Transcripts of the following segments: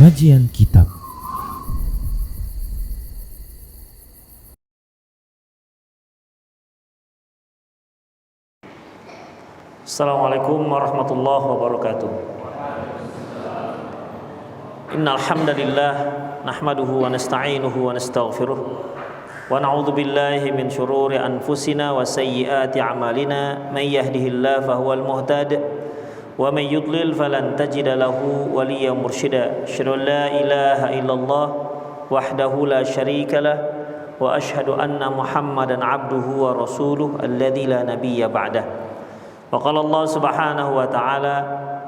Kajian Kitab. Assalamualaikum warahmatullahi wabarakatuh. Innal hamdalillah nahmaduhu wa nasta'inuhu wa nastaghfiruh wa na'udzu billahi min shururi anfusina wa sayyiati a'malina may yahdihillahu fahuwal muhtad wa may yudlil falan tajida lahu waliyyan mursyida. Asyhadu an la ilaha illallah wahdahu la syarika lah wa asyhadu anna Muhammadan 'abduhu wa rasuluh alladzi la nabiyya ba'dah. Wa qala Allah Subhanahu wa ta'ala,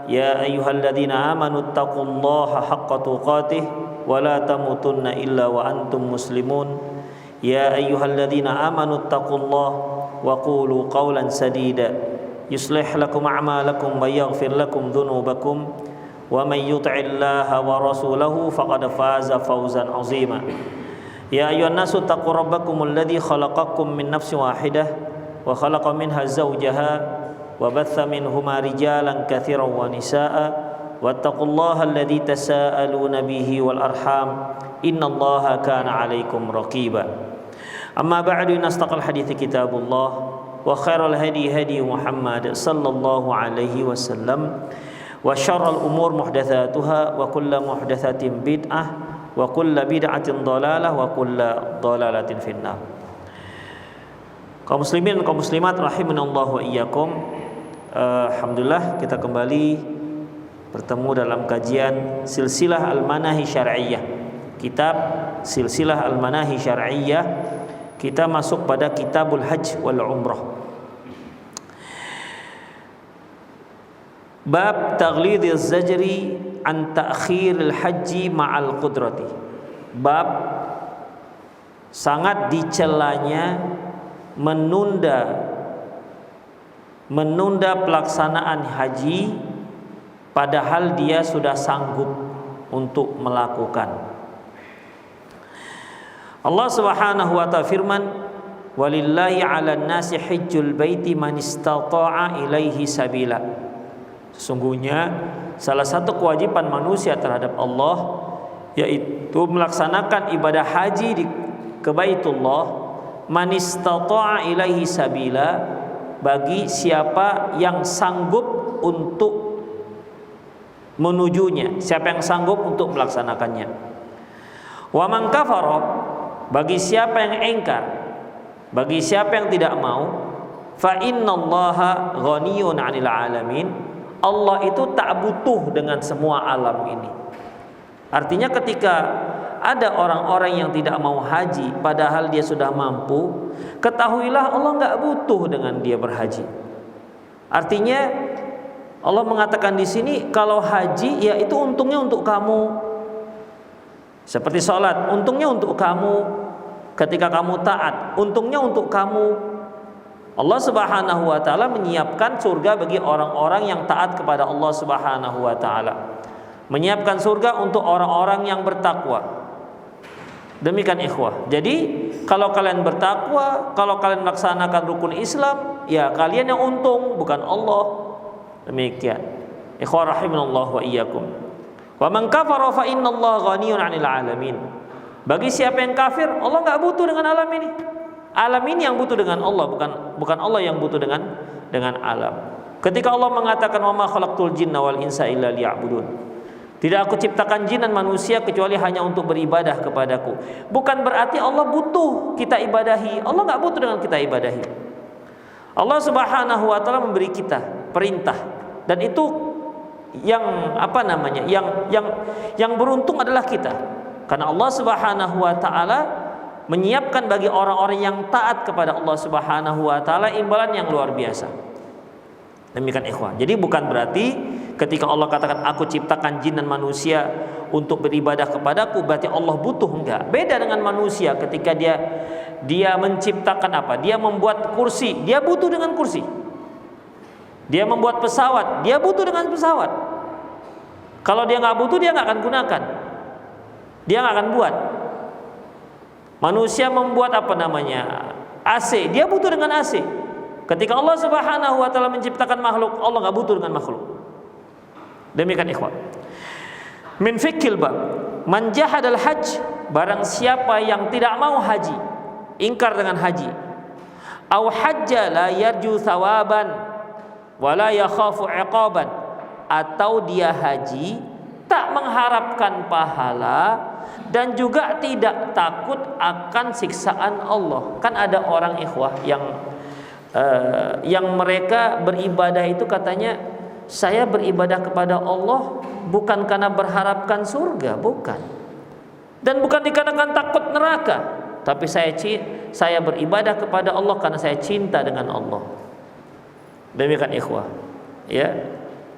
ya ayyuhalladzina amanu taqullaha haqqa tuqatih wa la tamutunna illa wa antum muslimun. Ya ayyuhalladzina amanu taqullaha wa qulu qawlan sadida yuslih lakum a'malakum wa yaghfir lakum dhunubakum wa may yuti'illaha wa rasulahu faqad faza fawzan 'azima. Ya ayyuhan nasu taqu rabbakumul ladzi khalaqakum min nafsin wahidah wa khalaqa minha zawjaha wa batha minhuma rijalan katsiran wa nisaa'a wattaqullaha alladzi tasaaluna bihi wal arham innallaha kana 'alaikum raqiba. Amma ba'du, nastaqal hadithi kitabullah wa khairal hadi hadi Muhammad sallallahu alaihi wasallam wa syarrul umur muhdatsatuha wa kullu muhdatsatin bid'ah wa kullu bid'atin dhalalah wa kullu dhalalatin finnar. Kaum muslimin dan kaum muslimat rahimanallahu wa iyyakum. Alhamdulillah kita kembali bertemu dalam kajian Silsilah Al-Manahi Syar'iyyah. Kitab Silsilah Al-Manahi Syar'iyyah. Kita masuk pada Kitabul Hajj wal Umrah. Bab taghlidhiz zajri an ta'khiril haji ma'al qudrati. Bab sangat dicelanya menunda pelaksanaan haji padahal dia sudah sanggup untuk melakukan. Allah Subhanahu wa ta'ala firman, walillahi 'alan nasi hajjul baiti man istata'a ilaihi sabila. Sesungguhnya salah satu kewajiban manusia terhadap Allah yaitu melaksanakan ibadah haji ke Baitullah, man istata'a ilaihi sabila, bagi siapa yang sanggup untuk menujunya, siapa yang sanggup untuk melaksanakannya. Wa man kafara, bagi siapa yang engkar, bagi siapa yang tidak mau, fa innallaha ghaniyun 'anil 'alamin. Allah itu tak butuh dengan semua alam ini. Artinya ketika ada orang-orang yang tidak mau haji padahal dia sudah mampu, ketahuilah Allah nggak butuh dengan dia berhaji. Artinya Allah mengatakan di sini kalau haji ya itu untungnya untuk kamu. Seperti sholat, untungnya untuk kamu. Ketika kamu taat, untungnya untuk kamu. Allah Subhanahu wa ta'ala menyiapkan surga bagi orang-orang yang taat kepada Allah Subhanahu wa ta'ala. Menyiapkan surga untuk orang-orang yang bertakwa. Demikian ikhwah. Jadi kalau kalian bertakwa, kalau kalian melaksanakan rukun Islam, ya kalian yang untung, bukan Allah. Demikian. Ikhwah rahimanallahu wa iyyakum. Wa man kafara fa innallaha ghaniyun 'anil 'alamin. Bagi siapa yang kafir, Allah enggak butuh dengan alam ini. Alam ini yang butuh dengan Allah, bukan Allah yang butuh dengan alam. Ketika Allah mengatakan wa ma khalaqtul jinna wal insa illa liya'budun. Tidak aku ciptakan jin dan manusia kecuali hanya untuk beribadah kepadaku. Bukan berarti Allah butuh kita ibadahi. Allah enggak butuh dengan kita ibadahi. Allah Subhanahu wa ta'ala memberi kita perintah, dan itu yang yang beruntung adalah kita. Karena Allah Subhanahu wa ta'ala menyiapkan bagi orang-orang yang taat kepada Allah Subhanahu wa ta'ala imbalan yang luar biasa. Demikian ikhwan. Jadi bukan berarti ketika Allah katakan aku ciptakan jin dan manusia untuk beribadah kepadaku berarti Allah butuh, enggak. Beda dengan manusia ketika dia menciptakan apa? Dia membuat kursi, dia butuh dengan kursi. Dia membuat pesawat, dia butuh dengan pesawat. Kalau dia nggak butuh, dia nggak akan gunakan. Dia nggak akan buat. Manusia membuat AC, dia butuh dengan AC. Ketika Allah Subhanahu wa ta'ala menciptakan makhluk, Allah nggak butuh dengan makhluk. Demikian ikhwan. Min fikil bab, man jahadal hajj, barang siapa yang tidak mau haji, ingkar dengan haji. Au hajja la yarju thawaban wa la yakhafu iqaban, atau dia haji tak mengharapkan pahala dan juga tidak takut akan siksaan Allah. Kan ada orang ikhwah yang mereka beribadah itu katanya, saya beribadah kepada Allah bukan karena berharapkan surga, bukan. Dan bukan dikarenakan takut neraka, tapi saya beribadah kepada Allah karena saya cinta dengan Allah. Demikian ikhwah. Ya.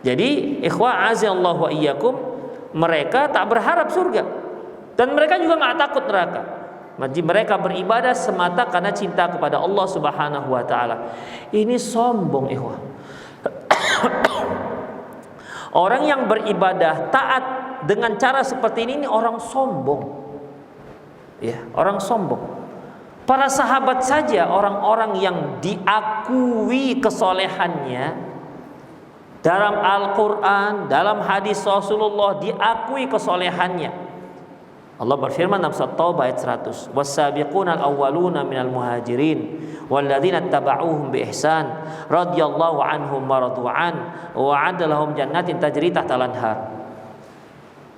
Jadi ikhwah azallahu wa iyyakum, mereka tak berharap surga dan mereka juga enggak takut neraka. Mereka beribadah semata karena cinta kepada Allah Subhanahu wa taala. Ini sombong ikhwah. Orang yang beribadah taat dengan cara seperti ini orang sombong. Ya, orang sombong. Para sahabat saja, orang-orang yang diakui kesolehannya dalam Al-Quran, dalam hadis Rasulullah, diakui kesolehannya. Allah berfirman dalam surat Taubah ayat 100, was-sabiqunal awwaluna minal muhajirin walladzina tabauhum bi ihsan radhiyallahu anhum wa radu'an wa 'adda lahum jannatin tajri tahtal anhar.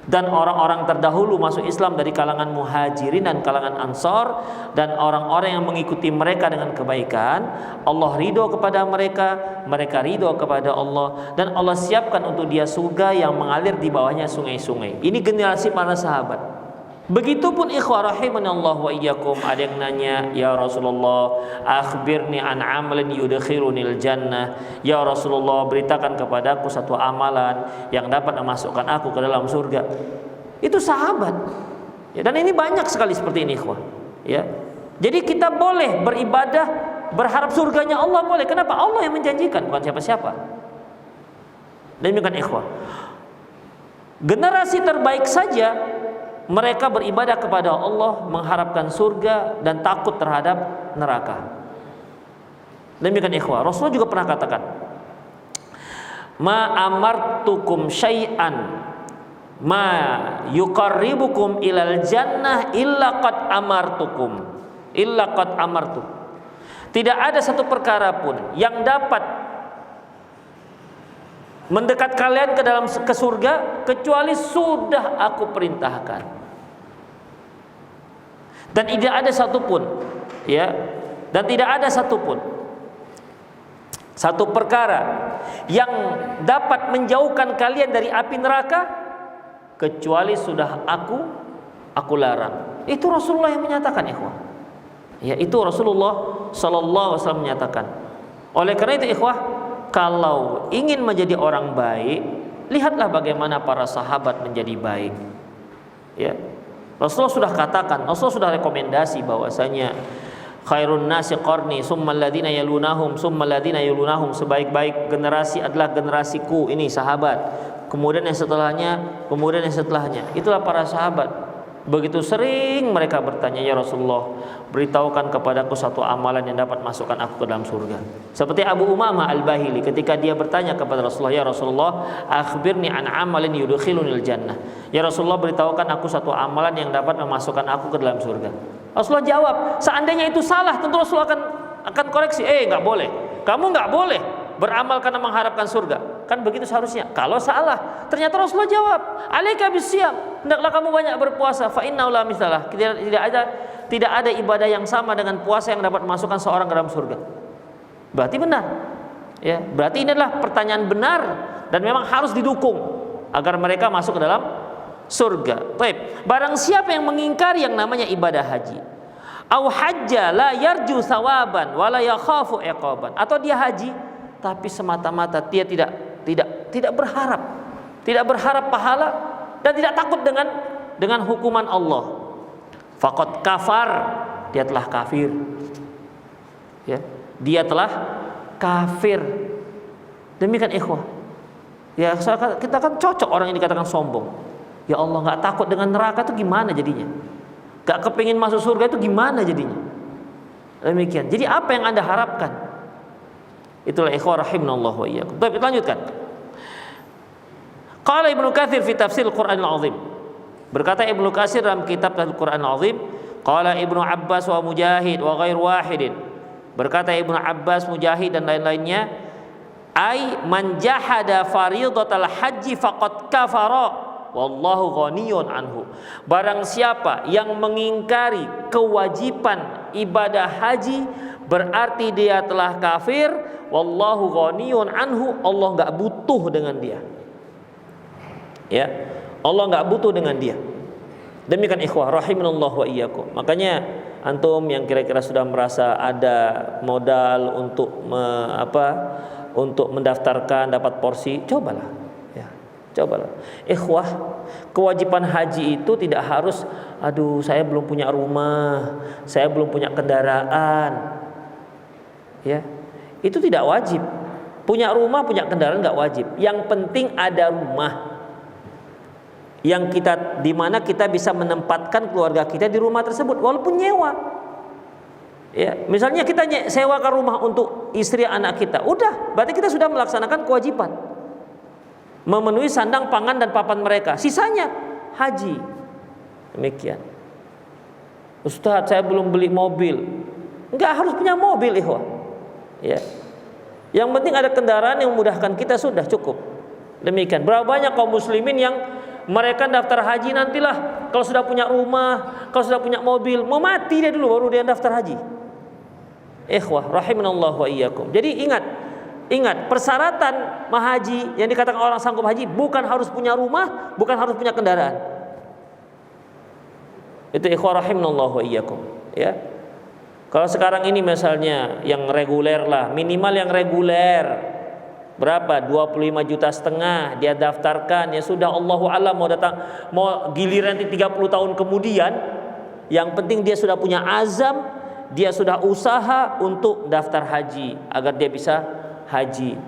Dan orang-orang terdahulu masuk Islam dari kalangan muhajirin dan kalangan ansor, dan orang-orang yang mengikuti mereka dengan kebaikan, Allah ridho kepada mereka, mereka ridho kepada Allah, dan Allah siapkan untuk dia surga yang mengalir di bawahnya sungai-sungai. Ini generasi para sahabat. Begitupun ikhwah rahimanallahu wa iyyakum, ada yang nanya, ya Rasulullah, akhbirni an amalin yudkhilunil jannah. Ya Rasulullah, beritakan kepadaku satu amalan yang dapat memasukkan aku ke dalam surga. Itu sahabat. Ya, dan ini banyak sekali seperti ini ikhwah. Ya. Jadi kita boleh beribadah berharap surganya Allah, boleh. Kenapa? Allah yang menjanjikan, bukan siapa-siapa. Demikian ikhwah. Generasi terbaik saja mereka beribadah kepada Allah, mengharapkan surga dan takut terhadap neraka. Demikian ikhwah. Rasulullah juga pernah katakan, ma amartukum syai'an ma yuqarribukum ilal jannah illa qad amartu. Tidak ada satu perkara pun yang dapat mendekat kalian ke surga kecuali sudah aku perintahkan. Dan tidak ada satupun, ya, dan tidak ada satupun satu perkara yang dapat menjauhkan kalian dari api neraka kecuali sudah aku larang. Itu Rasulullah yang menyatakan, ikhwah. Ya, itu Rasulullah sallallahu alaihi wasallam menyatakan. Oleh karena itu ikhwah, kalau ingin menjadi orang baik, lihatlah bagaimana para sahabat menjadi baik. Ya. Rasulullah sudah katakan, Rasulullah sudah rekomendasi bahwasanya khairun nasi qarni summal ladzina yalunahum summal ladzina yalunahum, sebaik-baik generasi adalah generasiku, ini sahabat. Kemudian yang setelahnya, kemudian yang setelahnya. Itulah para sahabat. Begitu sering mereka bertanya, ya Rasulullah, beritahukan kepadaku satu amalan yang dapat masukkan aku ke dalam surga. Seperti Abu Umamah Al-Bahili ketika dia bertanya kepada Rasulullah, ya Rasulullah, akhbirni an amalin yudkhilunil jannah. Ya Rasulullah, beritahukan aku satu amalan yang dapat memasukkan aku ke dalam surga. Rasulullah jawab, seandainya itu salah, tentu Rasulullah akan koreksi. Enggak boleh. Kamu enggak boleh beramal karena mengharapkan surga. Kan begitu seharusnya. Kalau salah, ternyata Rasulullah jawab, alaika bisyam, hendaklah kamu banyak berpuasa, fa innahu la misalah. Tidak ada ibadah yang sama dengan puasa yang dapat memasukkan seorang ke dalam surga. Berarti benar. Ya, berarti ini adalah pertanyaan benar dan memang harus didukung agar mereka masuk ke dalam surga. Baik, barang siapa yang mengingkari yang namanya ibadah haji, au hajja la yarju thawaban wa la yakhafu iqaban, atau dia haji tapi semata-mata dia tidak berharap pahala dan tidak takut dengan hukuman Allah, faqad kafar, dia telah kafir. Ya, dia telah kafir. Demikian ikhwah. Ya, kita kan cocok orang yang dikatakan sombong. Ya Allah, nggak takut dengan neraka itu gimana jadinya? Nggak kepingin masuk surga itu gimana jadinya? Demikian. Jadi apa yang Anda harapkan? Itulah ikhwah rahimanallahu wa iyyakum. Baik, kita lanjutkan. Qala Ibnu Katsir fi tafsir Al-Qur'anil Azim. Berkata Ibnu Katsir dalam kitab Al-Qur'anil Azim, qala Ibnu Abbas wa Mujahid wa ghair wahidin. Berkata Ibnu Abbas, Mujahid dan lain-lainnya, ai man jahada fariidatal haji faqad kafara wallahu ghaniyun anhu. Barang siapa yang mengingkari kewajiban ibadah haji, berarti dia telah kafir. Wallahu ghaniyun anhu, Allah enggak butuh dengan dia. Ya, Allah enggak butuh dengan dia. Demikian ikhwah rahimanallahu wa iyyakum. Makanya antum yang kira-kira sudah merasa ada modal untuk untuk mendaftarkan dapat porsi, cobalah. Ya, cobalah. Ikhwah, kewajiban haji itu tidak harus, aduh saya belum punya rumah, saya belum punya kendaraan. Ya, itu tidak wajib. Punya rumah, punya kendaraan nggak wajib. Yang penting ada rumah yang kita, di mana kita bisa menempatkan keluarga kita di rumah tersebut walaupun nyewa. Ya, misalnya kita sewakan rumah untuk istri anak kita, udah, berarti kita sudah melaksanakan kewajiban memenuhi sandang, pangan dan papan mereka. Sisanya haji. Demikian. Ustaz, saya belum beli mobil. Enggak harus punya mobil, ikhwah. Ya. Yang penting ada kendaraan yang memudahkan kita, sudah cukup. Demikian. Berapa banyak kaum muslimin yang mereka daftar haji nantilah kalau sudah punya rumah, kalau sudah punya mobil, mau mati dia dulu baru dia daftar haji. Ikhwah rahimanallahu wa iyyakum. Jadi ingat persyaratan mahaji yang dikatakan orang sanggup haji bukan harus punya rumah, bukan harus punya kendaraan. Itu ikhwah rahimanallahu wa iyyakum, ya. Kalau sekarang ini misalnya yang reguler lah, minimal yang reguler berapa? 25,5 juta dia daftarkan, ya sudah, Allahu a'lam mau datang mau giliran di 30 tahun kemudian, yang penting dia sudah punya azam, dia sudah usaha untuk daftar haji agar dia bisa haji.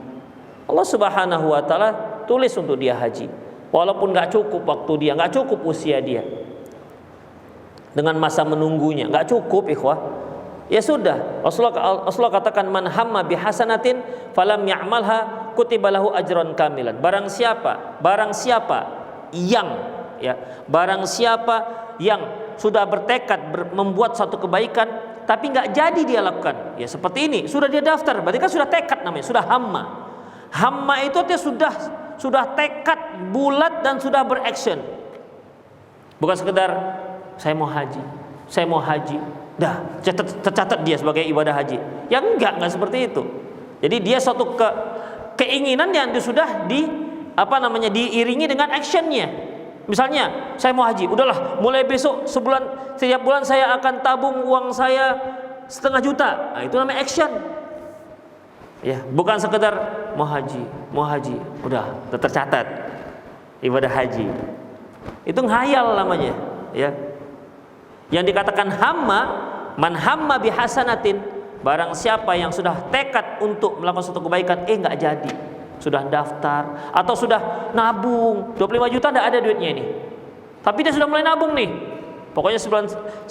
Allah Subhanahu wa taala tulis untuk dia haji. Walaupun enggak cukup waktu dia, enggak cukup usia dia. Dengan masa menunggunya, enggak cukup ikhwah. Ya sudah, Rasulullah katakan man hamma bihasanatin falam ya'malha kutiba lahu ajran kamilan. Barang siapa yang sudah bertekad membuat satu kebaikan tapi nggak jadi dia lakukan, ya seperti ini, sudah dia daftar, berarti kan sudah tekad namanya, sudah hamma. Hamma itu dia sudah tekad bulat dan sudah beraction. Bukan sekedar saya mau haji. Dah, tercatat dia sebagai ibadah haji. Ya enggak seperti itu. Jadi dia suatu keinginan yang sudah diiringi dengan actionnya. Misalnya, saya mau haji, udahlah, mulai besok setiap bulan saya akan tabung uang saya 0,5 juta. Nah, itu namanya action. Ya, bukan sekedar mau haji, udah tercatat ibadah haji. Itu ngayal namanya, ya. Yang dikatakan hamma, man hamma bihasanatin, barang siapa yang sudah tekad untuk melakukan suatu kebaikan, enggak jadi, sudah daftar atau sudah nabung 25 juta enggak ada duitnya ini, tapi dia sudah mulai nabung nih, pokoknya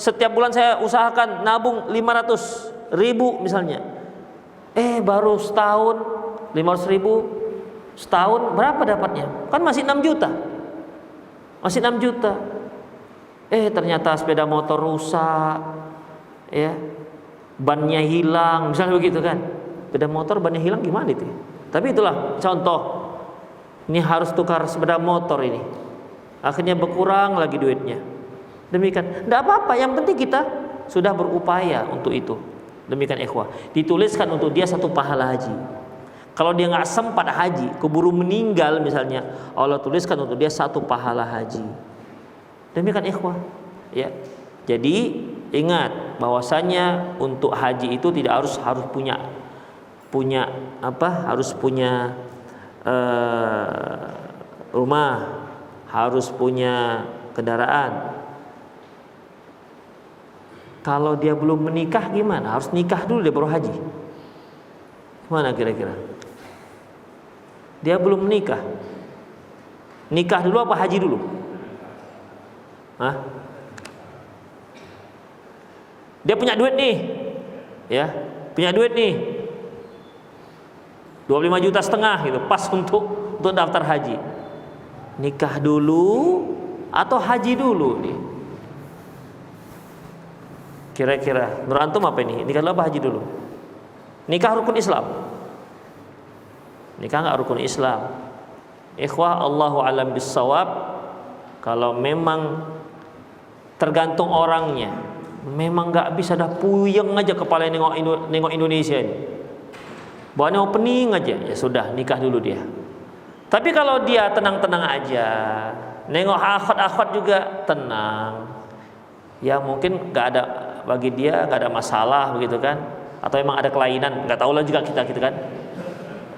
setiap bulan saya usahakan nabung 500 ribu misalnya, baru setahun 500 ribu, setahun berapa dapatnya? Kan masih 6 juta. Ternyata sepeda motor rusak, ya, bannya hilang, misalnya begitu kan. Sepeda motor bannya hilang gimana itu? Tapi itulah contoh. Ini harus tukar sepeda motor ini. Akhirnya berkurang lagi duitnya. Demikian. Tidak apa-apa, yang penting kita sudah berupaya untuk itu. Demikian ikhwah. Dituliskan untuk dia satu pahala haji. Kalau dia nggak sempat haji, keburu meninggal misalnya, Allah tuliskan untuk dia satu pahala haji. Demikian ikhwah, ya. Jadi ingat bahwasanya untuk haji itu tidak harus punya rumah, harus punya kendaraan. Kalau dia belum menikah gimana? Harus nikah dulu dia baru haji. Gimana kira-kira? Dia belum menikah. Nikah dulu apa haji dulu? Dia punya duit nih, ya, 25,5 juta gitu, pas untuk daftar haji. nikah dulu atau haji dulu nih? Kira-kira menurut antum apa ini? Nikah dulu apa haji dulu? Nikah rukun Islam. Nikah enggak rukun Islam. Ikhwah, Allahu a'lam bissawab. Kalau memang tergantung orangnya, memang enggak bisa dah puyeng aja kepala nengok Indonesia ini. Bawaannya opening aja, ya sudah nikah dulu dia. Tapi kalau dia tenang-tenang aja, nengok akhwat-akhwat juga tenang, ya mungkin nggak ada, bagi dia nggak ada masalah begitu kan? Atau emang ada kelainan, nggak tahu lah juga kita gitu kan?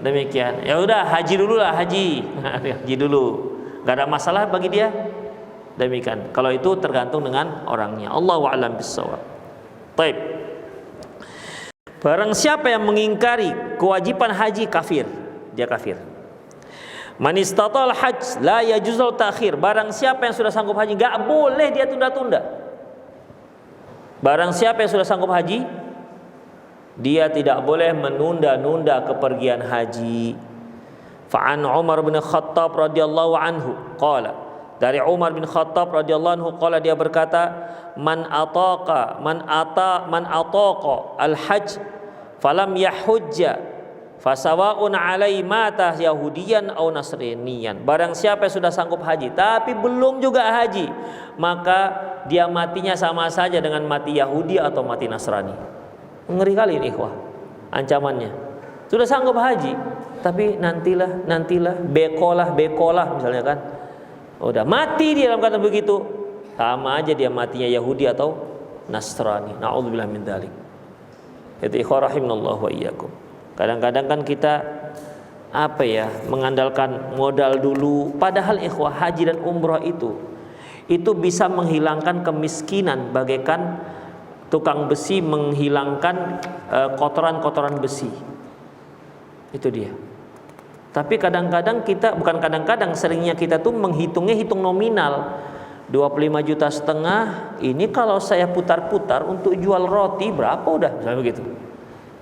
Demikian. Ya udah haji dulu lah, haji dulu, nggak ada masalah bagi dia. Demikian. Kalau itu tergantung dengan orangnya. Allahu a'lam bissawab. Baik. Barang siapa yang mengingkari kewajiban haji, kafir, dia kafir. Man istatal hajj la yajuzul ta'khir. Barang siapa yang sudah sanggup haji, enggak boleh dia tunda-tunda. Barang siapa yang sudah sanggup haji, dia tidak boleh menunda-nunda kepergian haji. Fa'an Umar bin Khattab radhiyallahu anhu qala, dari Umar bin Khattab radhiyallahu anhu qala, dia berkata, man ataqa al-hajj falam yahujja fasawa'un alai mata yahudiyan aw nasraniyan. Barang siapa yang sudah sanggup haji tapi belum juga haji, maka dia matinya sama saja dengan mati Yahudi atau mati Nasrani. Ngeri kali ini ikhwah ancamannya. Sudah sanggup haji tapi nantilah bekolah misalnya kan. Udah mati dia dalam keadaan begitu, sama aja dia matinya Yahudi atau Nasrani. Na'udzubillah min dzalik. Itu ikhwah rahimanallah wa iyyakum. Kadang-kadang kan kita mengandalkan modal dulu, padahal ikhwah haji dan umrah itu bisa menghilangkan kemiskinan, bagaikan tukang besi menghilangkan kotoran-kotoran besi. Itu dia. Tapi kadang-kadang kita, bukan kadang-kadang, seringnya kita tuh menghitungnya hitung nominal. 25,5 juta ini kalau saya putar-putar untuk jual roti berapa udah, misalnya begitu.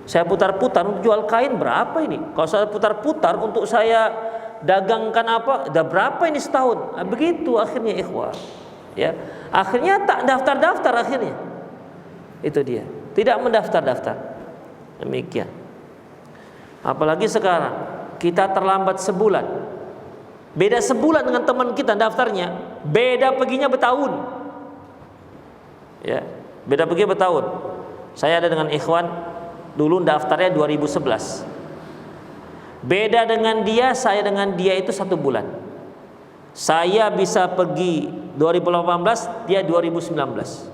Saya putar-putar untuk jual kain berapa ini? Kalau saya putar-putar untuk saya dagangkan apa, udah berapa ini setahun? Nah, begitu akhirnya ikhwah. Ya, akhirnya tak daftar-daftar akhirnya. Itu dia. Tidak mendaftar-daftar. Demikian. Apalagi sekarang kita terlambat sebulan. Beda sebulan dengan teman kita daftarnya, beda perginya bertahun. Ya, beda pergi bertahun. Saya ada dengan ikhwan dulu daftarnya 2011. Beda dengan dia, saya dengan dia itu 1 bulan. Saya bisa pergi 2018, dia 2019.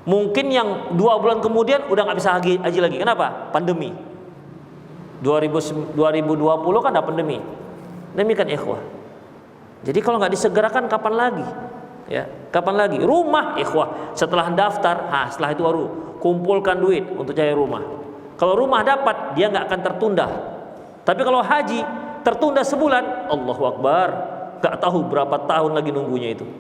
Mungkin yang 2 bulan kemudian udah nggak bisa haji lagi. Kenapa? Pandemi. 2020 kan ada pandemi. Demikian ikhwah. Jadi kalau nggak disegerakan kapan lagi? Ya, kapan lagi? Rumah ikhwah. Setelah daftar, setelah itu baru kumpulkan duit untuk cari rumah. Kalau rumah dapat, dia nggak akan tertunda. Tapi kalau haji tertunda sebulan, Allahu Akbar, nggak tahu berapa tahun lagi nunggunya itu.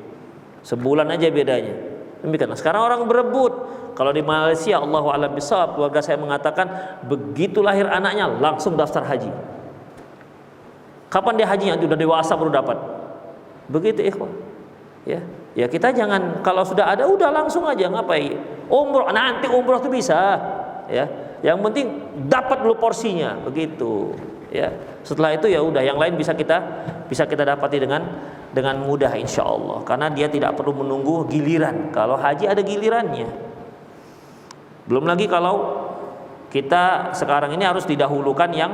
Sebulan aja bedanya. Demikian. Sekarang orang berebut. Kalau di Malaysia, Allahu a'lam bishawab, keluarga saya mengatakan begitu lahir anaknya langsung daftar haji. Kapan dia hajinya? Sudah dewasa baru dapat. Begitu ikhwan. Ya kita jangan, kalau sudah ada udah langsung aja, ngapain? Umroh nanti, umroh itu bisa. Ya, yang penting dapat dulu porsinya, begitu. Ya, setelah itu ya udah, yang lain bisa kita dapati dengan mudah insya Allah, karena dia tidak perlu menunggu giliran. Kalau haji ada gilirannya. Belum lagi kalau kita sekarang ini harus didahulukan yang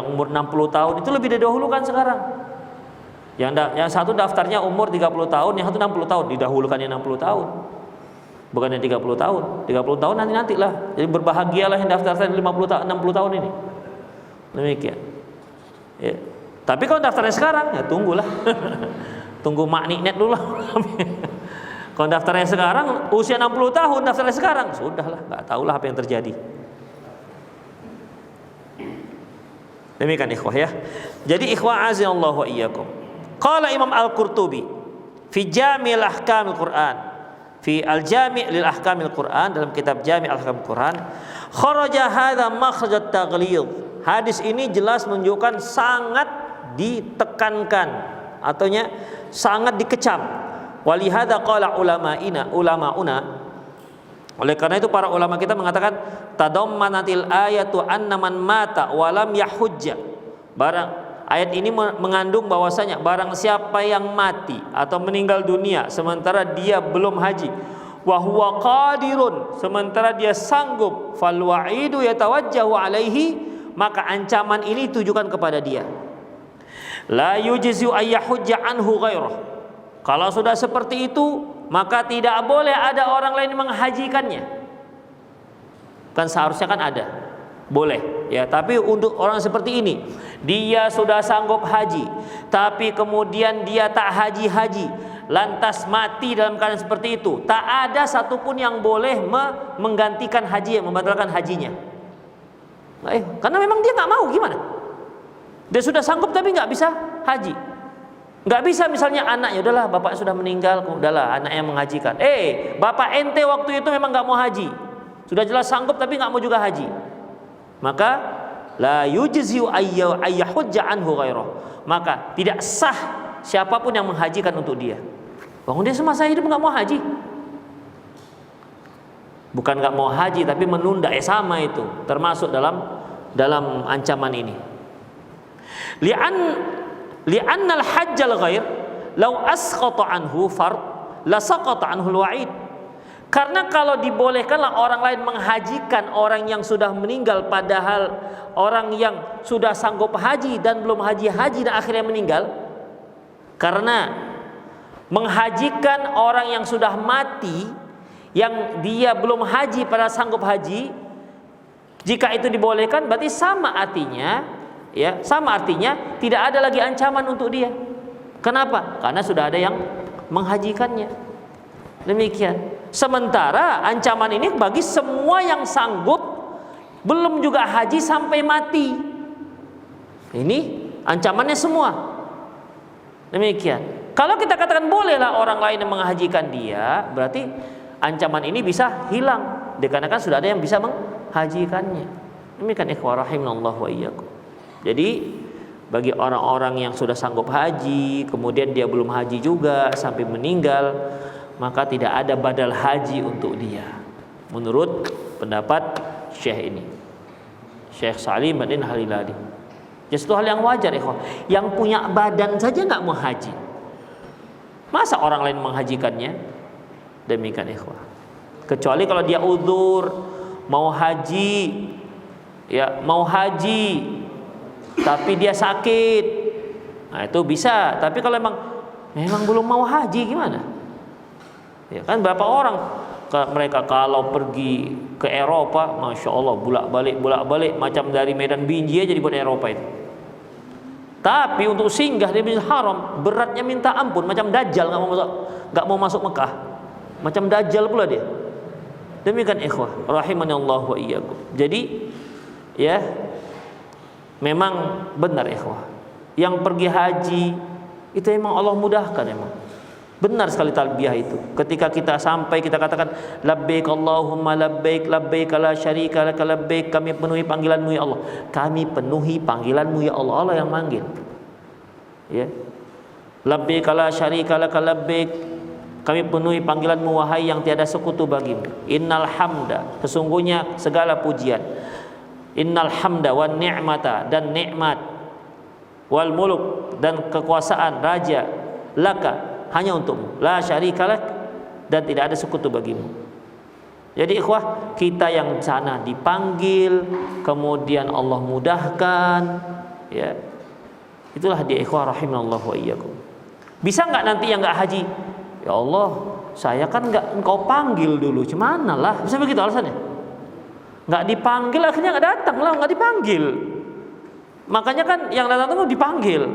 umur 60 tahun, itu lebih didahulukan sekarang. Yang satu daftarnya umur 30 tahun, yang satu 60 tahun, didahulukan yang 60 tahun. Bukan yang 30 tahun. 30 tahun nantilah. Jadi berbahagialah yang daftar 60 tahun ini. Demikian. Ya. Tapi kalau daftarnya sekarang, ya tunggulah. Tunggu makniknet dulu. Kalau daftarnya sekarang, usia 60 tahun, daftarnya sekarang, sudahlah, nggak tahulah apa yang terjadi. Demikian ikhwah ya. Jadi ikhwah azanallahu wa iyyakum. Qala Imam Al-Qurtubi fi Jami' al-Ahkamil Quran, fi al-Jami' lil Ahkamil Quran, dalam kitab Jami' al-Ahkamil Quran, kharaja hadza makhraj at-taghlid. Hadis ini jelas menunjukkan sangat ditekankan ataunya sangat dikecam. Walihada qala ulamauna. Oleh karena itu para ulama kita mengatakan tadammanatil ayatu anna man mata wa lam yahujja. Ayat ini mengandung bahwasanya barang siapa yang mati atau meninggal dunia sementara dia belum haji, wa huwa qadirun, sementara dia sanggup, fal wa'idu yatawajjahu alaihi, maka ancaman ini ditujukan kepada dia. La yujzi ayyahujja anhu ghairah. Kalau sudah seperti itu, maka tidak boleh ada orang lain menghajikannya. Kan seharusnya kan ada, boleh ya. Tapi untuk orang seperti ini, dia sudah sanggup haji, tapi kemudian dia tak haji, lantas mati dalam keadaan seperti itu, tak ada satupun yang boleh menggantikan haji, membatalkan hajinya. Karena memang dia nggak mau, gimana? Dia sudah sanggup tapi nggak bisa haji. Nggak bisa misalnya anaknya, udahlah bapak sudah meninggal, udahlah anak yang menghajikan. Bapak ente waktu itu memang nggak mau haji, sudah jelas sanggup tapi nggak mau juga haji, maka la yujzi'u ayyahujja anhu ghairah, maka tidak sah siapapun yang menghajikan untuk dia. Bangun dia semasa hidup nggak mau haji, bukan nggak mau haji tapi menunda, sama itu termasuk dalam ancaman ini. Li'annal hajjal ghair law asqata anhu fard la saqata anhu al-wa'id. Karena kalau dibolehkanlah orang lain menghajikan orang yang sudah meninggal, padahal orang yang sudah sanggup haji dan belum haji dan akhirnya meninggal, karena menghajikan orang yang sudah mati yang dia belum haji padahal sanggup haji, jika itu dibolehkan berarti sama artinya tidak ada lagi ancaman untuk dia. Kenapa? Karena sudah ada yang menghajikannya. Demikian. Sementara ancaman ini bagi semua yang sanggup belum juga haji sampai mati. Ini ancamannya semua. Demikian. Kalau kita katakan bolehlah orang lain yang menghajikan dia, berarti ancaman ini bisa hilang dikarenakan sudah ada yang bisa menghajikannya. Demikian ikhwah rahimanallah wa iyyakum. Jadi bagi orang-orang yang sudah sanggup haji, kemudian dia belum haji juga sampai meninggal, maka tidak ada badal haji untuk dia. Menurut pendapat Syekh ini, Syekh Salim bin Haliladi. Jadi itu hal yang wajar, ikhwan. Yang punya badan saja nggak mau haji, masa orang lain menghajikannya? Demikian ikhwan. Kecuali kalau dia uzur mau haji, tapi dia sakit, nah itu bisa. Tapi kalau memang belum mau haji gimana? Ya kan berapa orang mereka kalau pergi ke Eropa, masya Allah bolak-balik macam dari Medan Binjai aja dibuat Eropa itu. Tapi untuk singgah di Masjidil Haram beratnya minta ampun, macam Dajjal nggak mau masuk Mekah, macam Dajjal pula dia. Demikian ikhwah rahimanallah wa iyyakum. Jadi ya memang benar ikhwah, yang pergi haji itu memang Allah mudahkan, memang benar sekali talbiyah itu. Ketika kita sampai kita katakan labbaik Allahumma labbaik labbaik la syarika laka labbaik, kami penuhi panggilanmu ya Allah, kami penuhi panggilanmu ya Allah. Allah yang manggil ya, labbaik la syarika laka labbaik, kami penuhi panggilanmu wahai yang tiada sekutu bagimu. Innal hamda, sesungguhnya segala pujian, innal hamda wan ni'mata, dan nikmat, wal muluk, dan kekuasaan, raja, laka, hanya untukmu, la syarikalak, dan tidak ada sekutu bagimu. Jadi ikhwah, kita yang sana dipanggil, kemudian Allah mudahkan, ya itulah dia ikhwah rahimanallah wa iyyakum. Bisa nggak nanti yang nggak haji, ya Allah saya kan nggak engkau panggil dulu, cuman lah, bisa begitu alasannya? Nggak dipanggil akhirnya nggak datang lah, nggak dipanggil. Makanya kan yang datang itu dipanggil.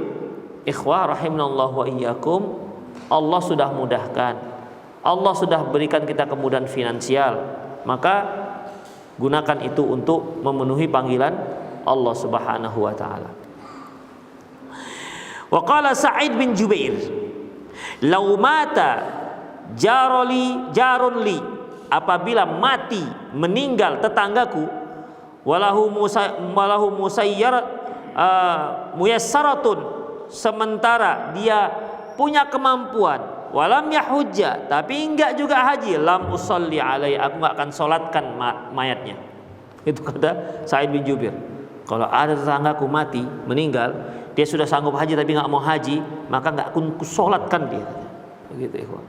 Ikhwah rahimanallah wa iyyakum, Allah sudah mudahkan, Allah sudah berikan kita kemudahan finansial, maka gunakan itu untuk memenuhi panggilan Allah Subhanahu wa taala. Wa qala Sa'id bin Jubair, "Lau mata jarun li, apabila mati meninggal tetanggaku, walahu musayyaratun, sementara dia punya kemampuan, walam yahujja, tapi enggak juga haji, lam usolli alaihi, aku enggak akan solatkan mayatnya. Itu kata Sa'id bin Jubair. Kalau ada tetanggaku mati, meninggal, dia sudah sanggup haji tapi enggak mau haji, maka enggak akan kusolatkan dia. Begitu ikhwah.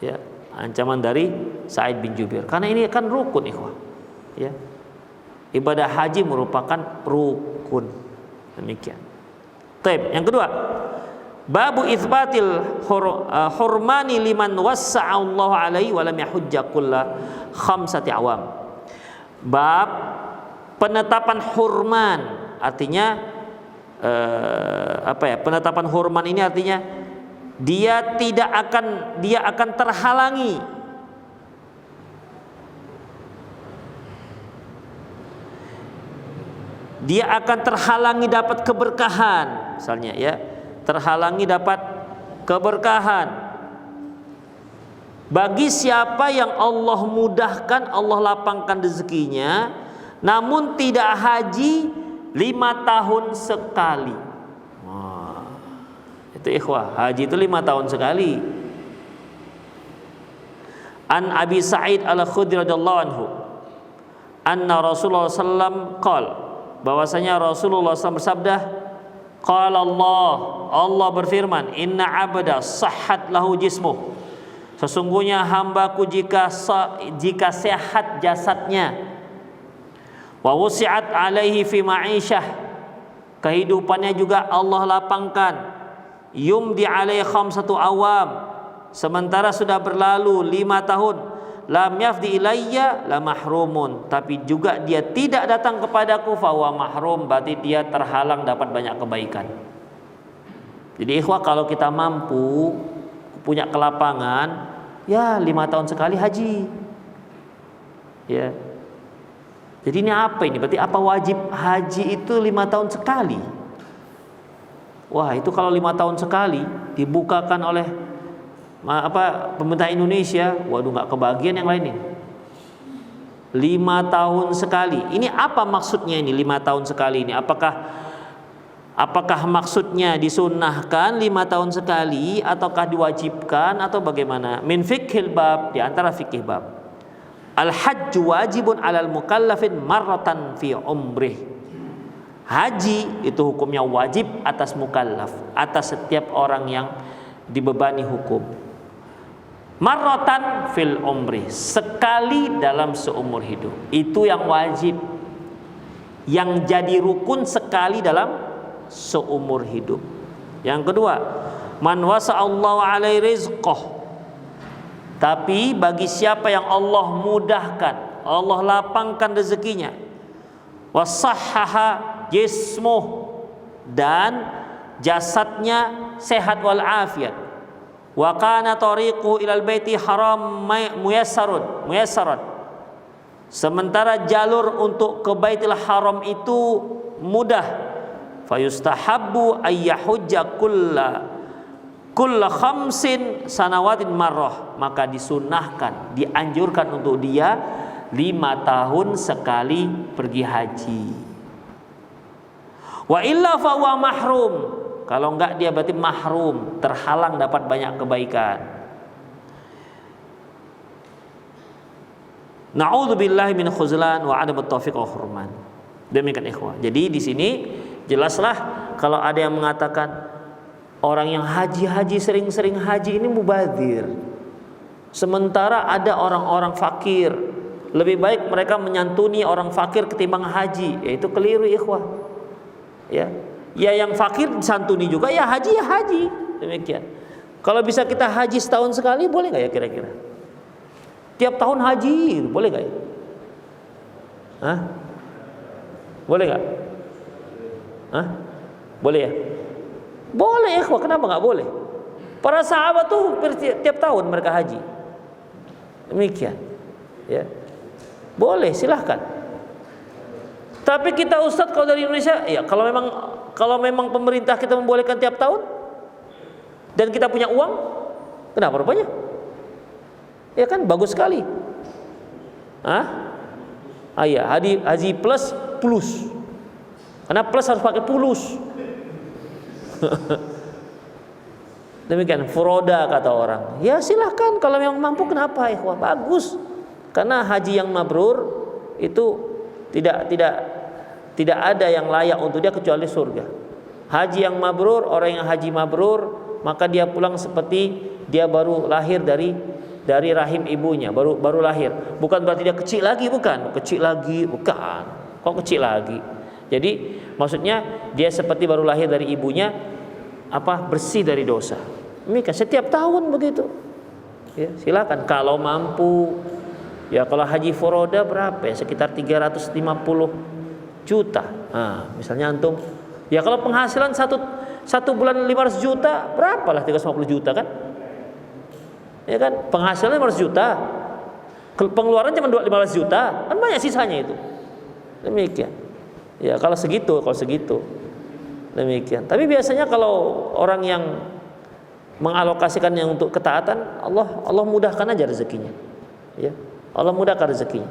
Ya, ancaman dari Sa'id bin Jubair. Karena ini kan rukun ikhwah. Ya. Ibadah haji merupakan rukun. Demikian. Taib. Yang kedua, babu itsbatil hurmani liman wassa'a Allah alaihi wa lam yahujja kulla khamsati awam. Bab penetapan hurman, artinya penetapan hurman ini artinya dia akan terhalangi dapat keberkahan, misalnya ya, terhalangi dapat keberkahan bagi siapa yang Allah mudahkan, Allah lapangkan rezekinya, namun tidak haji 5 tahun sekali. Wah, itu ikhwah, haji itu 5 tahun sekali. An Abi Sa'id Al-Khudri radhiyallahu anhu, anna Rasulullah sallam qala, bahwasanya Rasulullah SAW bersabda, qala Allah berfirman, inna abda sahhat lahu jismuh, sesungguhnya hambaku jika sehat jasadnya, wa wusi'at alaihi fi ma'isyah, kehidupannya juga Allah lapangkan, yumdi alaihi khamsatu awam, sementara sudah berlalu 5 tahun, lam yafdi ilayya la mahrumun, tapi juga dia tidak datang kepadaku, fa huwa mahrum, berarti dia terhalang dapat banyak kebaikan. Jadi ikhwah, kalau kita mampu punya kelapangan, ya 5 tahun sekali haji. Ya. Jadi ini apa ini? Berarti apa wajib haji itu 5 tahun sekali? Wah, itu kalau 5 tahun sekali dibukakan oleh pemerintah Indonesia, waduh, nggak kebagian yang lain ini. 5 tahun sekali. Ini apa maksudnya ini 5 tahun sekali ini? Apakah maksudnya disunnahkan 5 tahun sekali, ataukah diwajibkan, atau bagaimana? Min fiqhil bab, di antara fikih bab. Al-hajju wajibun 'alal mukallafin marratan fi umrih. Haji itu hukumnya wajib atas mukallaf, atas setiap orang yang dibebani hukum. Marratan fil umri, sekali dalam seumur hidup. Itu yang wajib, yang jadi rukun sekali dalam seumur hidup. Yang kedua, man wasa'allahu alaihi rizqah, tapi bagi siapa yang Allah mudahkan, Allah lapangkan rezekinya, wasahhaha jismuh, dan jasadnya sehat wal afiat, wa kana tariqu ilal baiti haram muyassaran, sementara jalur untuk ke Baitul Haram itu mudah, fayustahabbu ayyahujja kulla khamsin sanawatin marrah, maka disunahkan, dianjurkan untuk dia 5 tahun sekali pergi haji. Wa illa fa huwa mahrum, kalau enggak dia berarti mahrum, terhalang dapat banyak kebaikan. Na'udzubillahi min khuzlan wa adam at-taufiq wa hurman. Demikian ikhwah. Jadi di sini jelaslah kalau ada yang mengatakan orang yang haji sering-sering haji ini mubadzir, sementara ada orang-orang fakir, lebih baik mereka menyantuni orang fakir ketimbang haji, yaitu keliru ikhwah. Ya, yang fakir disantuni juga, ya haji, demikian. Kalau bisa kita haji setahun sekali, boleh nggak ya kira-kira? Tiap tahun haji, boleh nggak ya? Hah? Boleh nggak? Hah? Boleh ya? Boleh ikhwah, kenapa nggak boleh? Para sahabat tuh tiap tahun mereka haji. Demikian. Ya. Boleh, silahkan. Tapi kita ustadz kalau dari Indonesia, ya kalau memang pemerintah kita membolehkan tiap tahun dan kita punya uang, kenapa rupanya? Ya kan bagus sekali. Iya, haji plus. Karena plus harus pakai pulus. Demikian furoda kata orang. Ya silahkan kalau memang mampu, kenapa ikhwah? Bagus. Karena haji yang mabrur itu tidak ada yang layak untuk dia kecuali surga. Haji yang mabrur, orang yang haji mabrur, maka dia pulang seperti dia baru lahir dari rahim ibunya, baru lahir. Bukan berarti dia kecil lagi, bukan. Kok kecil lagi? Jadi maksudnya dia seperti baru lahir dari ibunya, bersih dari dosa. Demikian setiap tahun begitu. Ya, silakan kalau mampu. Ya kalau haji furoda berapa ya? Sekitar 350 juta. Nah, misalnya antum, ya kalau penghasilan satu bulan 500 juta, berapalah 350 juta kan? Ya kan? Penghasilan 500 juta. Pengeluaran cuma 500 juta, kan banyak sisanya itu. Demikian. Ya kalau segitu. Demikian. Tapi biasanya kalau orang yang mengalokasikan yang untuk ketaatan, Allah mudahkan aja rezekinya. Ya. Allah mudahkan rezekinya.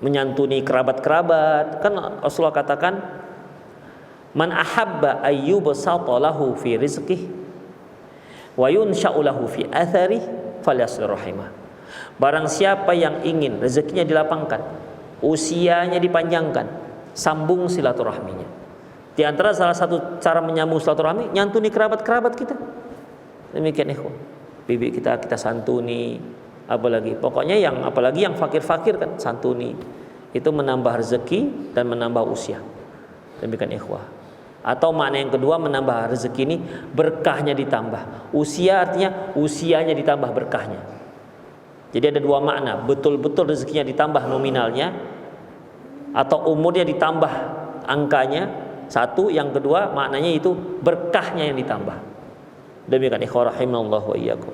Menyantuni kerabat-kerabat. Kan Rasulullah katakan, man ahabba ayyubsata lahu fi rizqihi wa yunsha'u lahu fi athari falyasil rahimah. Barang siapa yang ingin rezekinya dilapangkan, usianya dipanjangkan, sambung silaturahminya. Di antara salah satu cara menyambung silaturahmi, nyantuni kerabat-kerabat kita. Demikian ikhwan. Bibi kita santuni, apalagi yang fakir-fakir kan santuni. Itu menambah rezeki dan menambah usia. Demikian ikhwah. Atau makna yang kedua, menambah rezeki ini berkahnya ditambah. Usia artinya usianya ditambah berkahnya. Jadi ada dua makna, betul-betul rezekinya ditambah nominalnya, atau umurnya ditambah angkanya. Satu, yang kedua maknanya itu berkahnya yang ditambah. Demikian ikhwah rahimallahu wa iyyakum.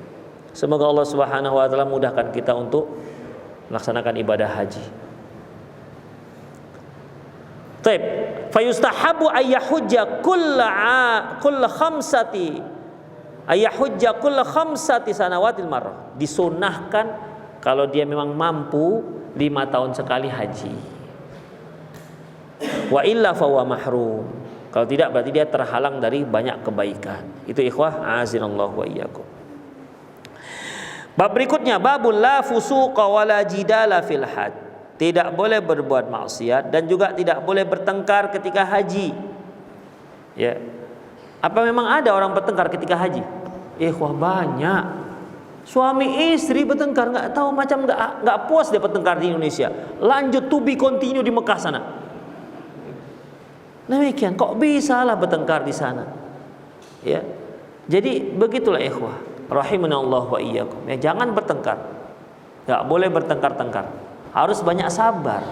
Semoga Allah Subhanahu wa taala mudahkan kita untuk melaksanakan ibadah haji. Taib, fayustahabu ayyahujja kulla khamsati sanawatil marrah. Disunahkan kalau dia memang mampu 5 tahun sekali haji. Wa illa fahuwa mahrum. Kalau tidak berarti dia terhalang dari banyak kebaikan. Itu ikhwah azinallahu wa iyyakum. Bab berikutnya, babul la fusuqa wala jidala fil hajj. Tidak boleh berbuat maksiat dan juga tidak boleh bertengkar ketika haji. Ya. Apa memang ada orang bertengkar ketika haji? Ikhwah banyak. Suami istri bertengkar, enggak tahu macam enggak puas dia bertengkar di Indonesia. Lanjut to be continue di Mekah sana. Demikian, kok bisa lah bertengkar di sana? Ya. Jadi begitulah ikhwah, rahimanallahu wa iyyakum. Ya, jangan bertengkar. Enggak boleh bertengkar-tengkar. Harus banyak sabar.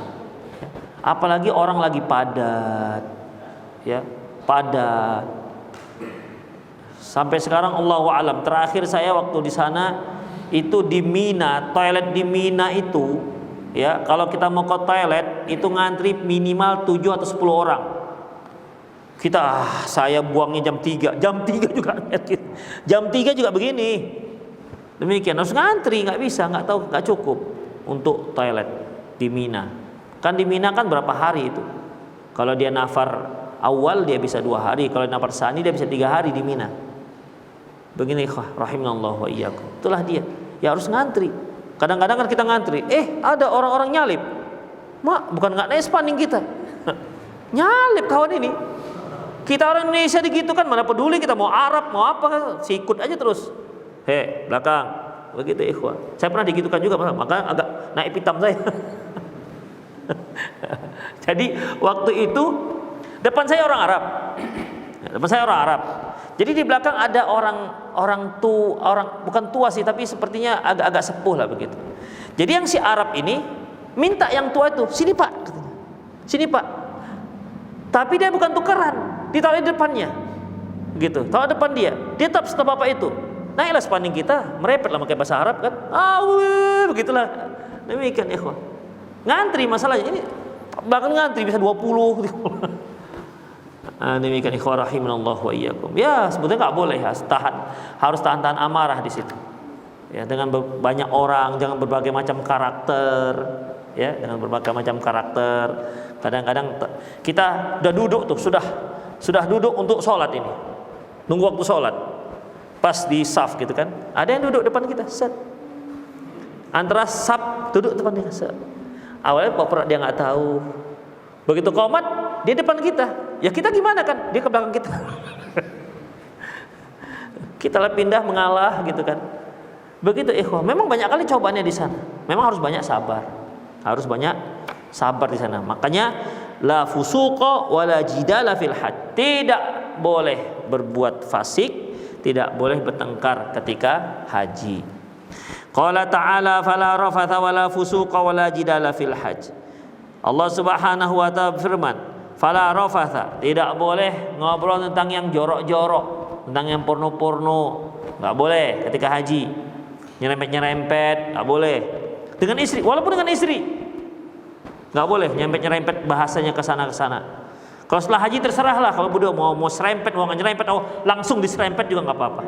Apalagi orang lagi padat. Ya, padat. Sampai sekarang Allahu a'lam. Terakhir saya waktu di sana itu di Mina, toilet di Mina itu, ya, kalau kita mau ke toilet itu ngantri minimal 7 atau 10 orang. Saya buangnya jam 3 juga. Jam 3 juga begini. Demikian, harus ngantri, nggak bisa, nggak cukup untuk toilet di Mina. Kan di Mina kan berapa hari itu? Kalau dia nafar awal dia bisa 2 hari, kalau nafar sani dia bisa 3 hari di Mina. Begini ikhwah rahimanallahu wa iyyakum. Itulah dia. Ya harus ngantri. Kadang-kadang kan kita ngantri, ada orang-orang nyalip. Bukan nggak naik spanding kita. Nyalip kawan ini. Kita orang Indonesia digitukan, mana peduli kita mau Arab mau apa, sikut aja terus. Belakang. Begitu ikhwah. Saya pernah digitukan juga, maka agak naik pitam saya. Jadi waktu itu depan saya orang Arab. Jadi di belakang ada orang bukan tua sih, tapi sepertinya agak sepuh lah begitu. Jadi yang si Arab ini minta yang tua itu, sini Pak, katanya. Sini Pak. Tapi dia bukan tukeran, ditaruh di depannya. Gitu, taruh depan dia. Dia tetap setelah bapak itu. Naiklah spanding kita, merepet lah pakai bahasa Arab kan. Begitulah. Demikian ikhwah. Ngantri masalahnya ini, bahkan ngantri bisa 20 gitu. Demikian ikhwah rahimanallahu wa iyyakum. Ya, sebetulnya enggak boleh, harus tahan amarah di situ. ya, dengan banyak orang, dengan berbagai macam karakter, ya, dengan berbagai macam karakter. Kadang-kadang kita udah duduk tuh, sudah duduk untuk sholat ini, nunggu waktu sholat, pas di saf gitu kan, ada yang duduk depan kita, set, antara saf duduk depan kita, set. Awalnya pura-pura dia nggak tahu, begitu qomat dia depan kita, ya kita gimana kan, dia ke belakang kita. Kita pindah mengalah gitu kan. Begitu ikhwah, memang banyak kali cobaannya di sana. Memang harus banyak sabar. Harus banyak sabar di sana. Makanya la fusuqa wala jidala fil hajj. Tidak boleh berbuat fasik, tidak boleh bertengkar ketika haji. Qala ta'ala fala rafatha wala fusuqa wala jidala fil hajj. Allah Subhanahu wa taala berfirman, fala rafatha, tidak boleh ngobrol tentang yang jorok-jorok, tentang yang porno-porno, nggak boleh ketika haji. Nyerempet-nyerempet nggak boleh. Dengan istri, walaupun dengan istri nggak boleh nyerempet-nyerempet bahasanya ke sana ke sana. Kalau setelah haji terserahlah, kalau berdua mau serempet mau nggak nyerempet, langsung diserempet juga nggak apa-apa.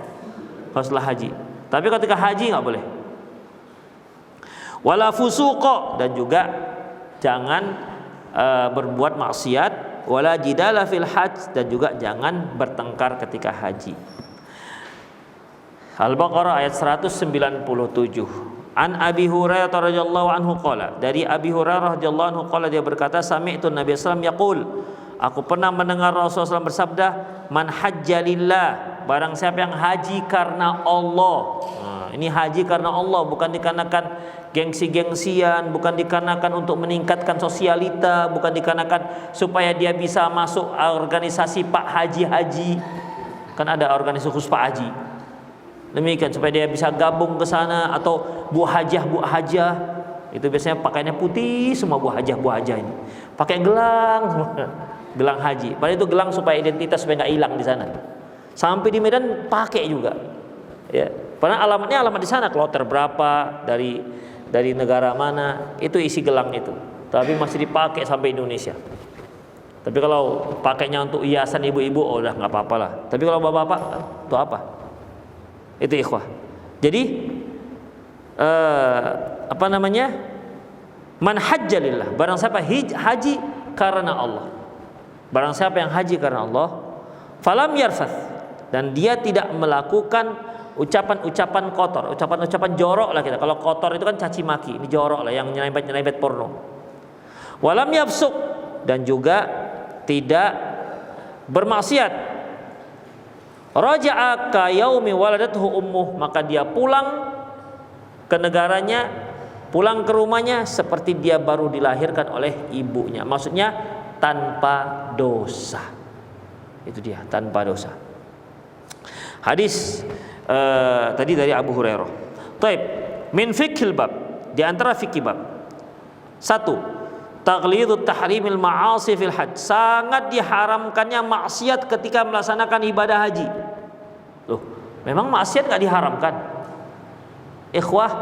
Kalau setelah haji, tapi ketika haji nggak boleh. Wala fusuqa, dan juga jangan berbuat maksiat. Wala jidala fil hajj, dan juga jangan bertengkar ketika haji. Al-Baqarah ayat 197. An Abi Hurairah radhiyallahu anhu qala, dari Abi Hurairah radhiyallahu anhu qala, dia berkata, sami'tu Nabi sallallahu alaihi wasallam yaqul, aku pernah mendengar Rasulullah SAW bersabda, man hajja lillah, barang siapa yang haji karena Allah. Nah, ini haji karena Allah, bukan dikarenakan gengsi-gengsian, bukan dikarenakan untuk meningkatkan sosialita, bukan dikarenakan supaya dia bisa masuk organisasi Pak Haji-haji. Kan ada organisasi khusus Pak Haji. Demikian supaya dia bisa gabung ke sana, atau Bu Hajah itu biasanya pakainya putih semua, Bu Hajah ini pakai gelang gelang haji, padahal itu gelang supaya identitas supaya nggak hilang di sana. Sampai di Medan pakai juga, ya, padahal alamatnya alamat di sana, kloter berapa, dari negara mana, itu isi gelang itu, tapi masih dipakai sampai Indonesia. Tapi kalau pakainya untuk hiasan ibu-ibu, udah nggak apa-apa lah. Tapi kalau bapak-bapak, itu apa? Itu ikhwah. Jadi man hajjalillah, barang siapa haji karena Allah, barang siapa yang haji karena Allah, falam yarfath, dan dia tidak melakukan ucapan-ucapan kotor, ucapan-ucapan jorok lah kita. Kalau kotor itu kan caci maki, ini jorok lah, yang nyerempet porno. Walam yafsuk, dan juga tidak bermaksiat. Raja'a ka yaumi waladathu ummuh, maka dia pulang ke negaranya, pulang ke rumahnya seperti dia baru dilahirkan oleh ibunya. Maksudnya tanpa dosa. Itu dia, tanpa dosa. Hadis tadi dari Abu Hurairah. Taib, min fiqhil bab, di antara fikih bab. 1. Taghlidut tahrimil ma'asi fil hajj, sangat diharamkannya maksiat ketika melaksanakan ibadah haji. Loh, memang maksiat enggak diharamkan? Ikhwah,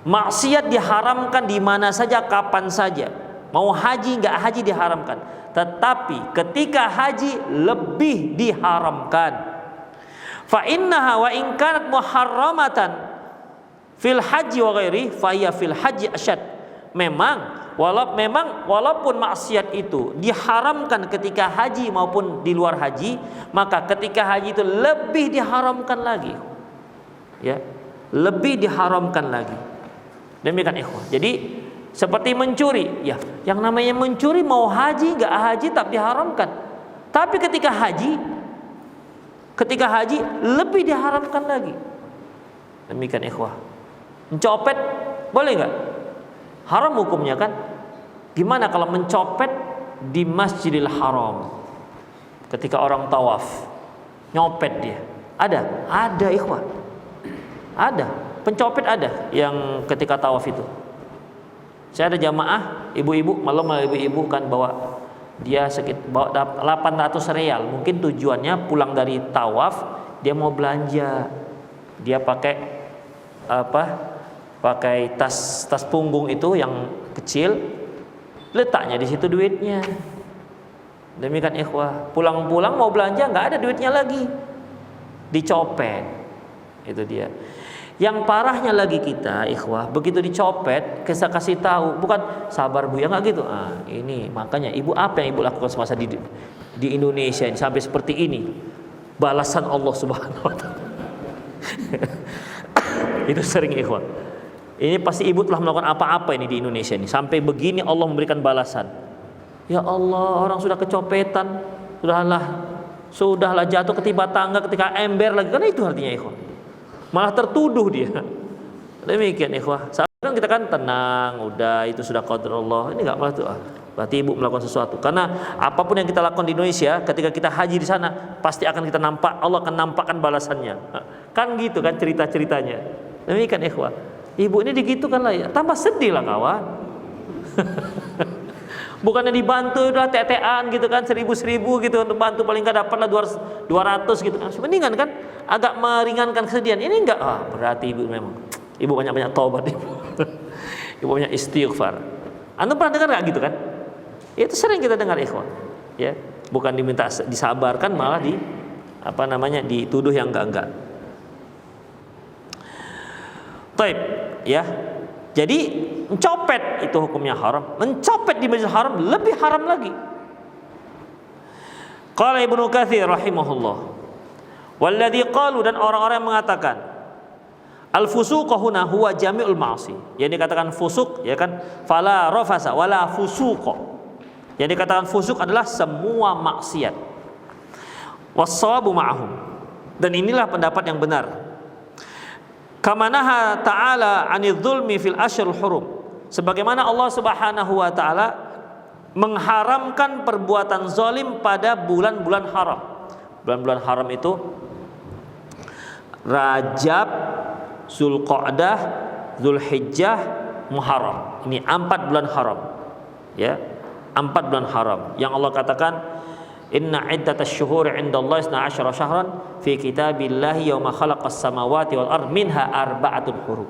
maksiat diharamkan di mana saja, kapan saja. Mau haji enggak haji diharamkan. Tetapi ketika haji lebih diharamkan. Fa innaha wa in kanat muharramatan fil haji wa ghairi fa hiya fil haji asyad. Memang walaupun maksiat itu diharamkan ketika haji maupun di luar haji, maka ketika haji itu lebih diharamkan lagi. Ya, lebih diharamkan lagi. Demikian ikhwan. Jadi seperti mencuri, ya, yang namanya mencuri mau haji enggak haji tak diharamkan. Tapi ketika haji lebih diharamkan lagi. Demikian ikhwah. Mencopet boleh enggak? Haram hukumnya kan? Gimana kalau mencopet di Masjidil Haram? Ketika orang tawaf, nyopet dia. Ada ikhwah. Ada, pencopet ada yang ketika tawaf itu. Saya ada jamaah ibu-ibu, malam ibu-ibu kan bawa dia bawa 800 real. Mungkin tujuannya pulang dari tawaf dia mau belanja. Dia pakai pakai tas punggung itu yang kecil, letaknya di situ duitnya. Demikian ikhwah, pulang-pulang mau belanja nggak ada duitnya lagi, dicopet. Itu dia. Yang parahnya lagi kita, ikhwah, begitu dicopet, kita kasih tahu, bukan sabar Bu ya, nggak gitu. Ini makanya ibu apa yang ibu lakukan semasa di Indonesia ini sampai seperti ini. Balasan Allah Subhanahu wa taala. Itu sering, ikhwah. Ini pasti ibu telah melakukan apa-apa ini di Indonesia ini sampai begini Allah memberikan balasan. Ya Allah, orang sudah kecopetan, sudahlah jatuh ketimpa tangga, ketika ember lagi, karena itu artinya, ikhwah. Malah tertuduh dia. Demikian, ikhwah. Sekarang kita kan tenang, udah itu sudah qadar Allah. Ini enggak malah tuh. Berarti ibu melakukan sesuatu. Karena apapun yang kita lakukan di Indonesia, ketika kita haji di sana, pasti akan kita nampak, Allah akan nampakkan balasannya. Kan gitu kan cerita-ceritanya. Demikian, ikhwah. Ibu ini digitukan lah ya. Tambah sedih lah kawan. Bukannya dibantu udah tetean gitu kan, 1000 gitu untuk bantu, paling nggak dapatlah 200 gitu kan. Mendingan kan agak meringankan kesedihan. Ini enggak, berarti ibu memang. Ibu banyak-banyak taubat ibu. Ibu banyak istighfar. Anda pernah dengar enggak gitu kan? Itu sering kita dengar, ikhwan. Ya, bukan diminta disabarkan, malah dituduh yang enggak. Taib, ya. Jadi mencopet itu hukumnya haram. Mencopet di Masjidil Haram lebih haram lagi. Qala Ibnu Katsir rahimahullah. Walladzi qalu, dan orang-orang yang mengatakan al-fusuq huna huwa jami'ul ma'asi. Yang dikatakan fusuk, ya kan? Fala rafasa wala fusuq. Yang dikatakan fusuk adalah semua maksiat. Was-shawabu ma'ahum. Dan inilah pendapat yang benar. Kamanaha ta'ala 'anil zulmi fil asyrul hurum. Sebagaimana Allah Subhanahu wa taala mengharamkan perbuatan zalim pada bulan-bulan haram. Bulan-bulan haram itu Rajab, Zulqa'dah, Zulhijjah, Muharram. Ini 4 bulan haram. Ya, 4 bulan haram. Yang Allah katakan, inna iddatash syuhuri 'indallahi 12 syahran fi kitabillahi yauma khalaqas samawati wal ard minha arba'atun hurum.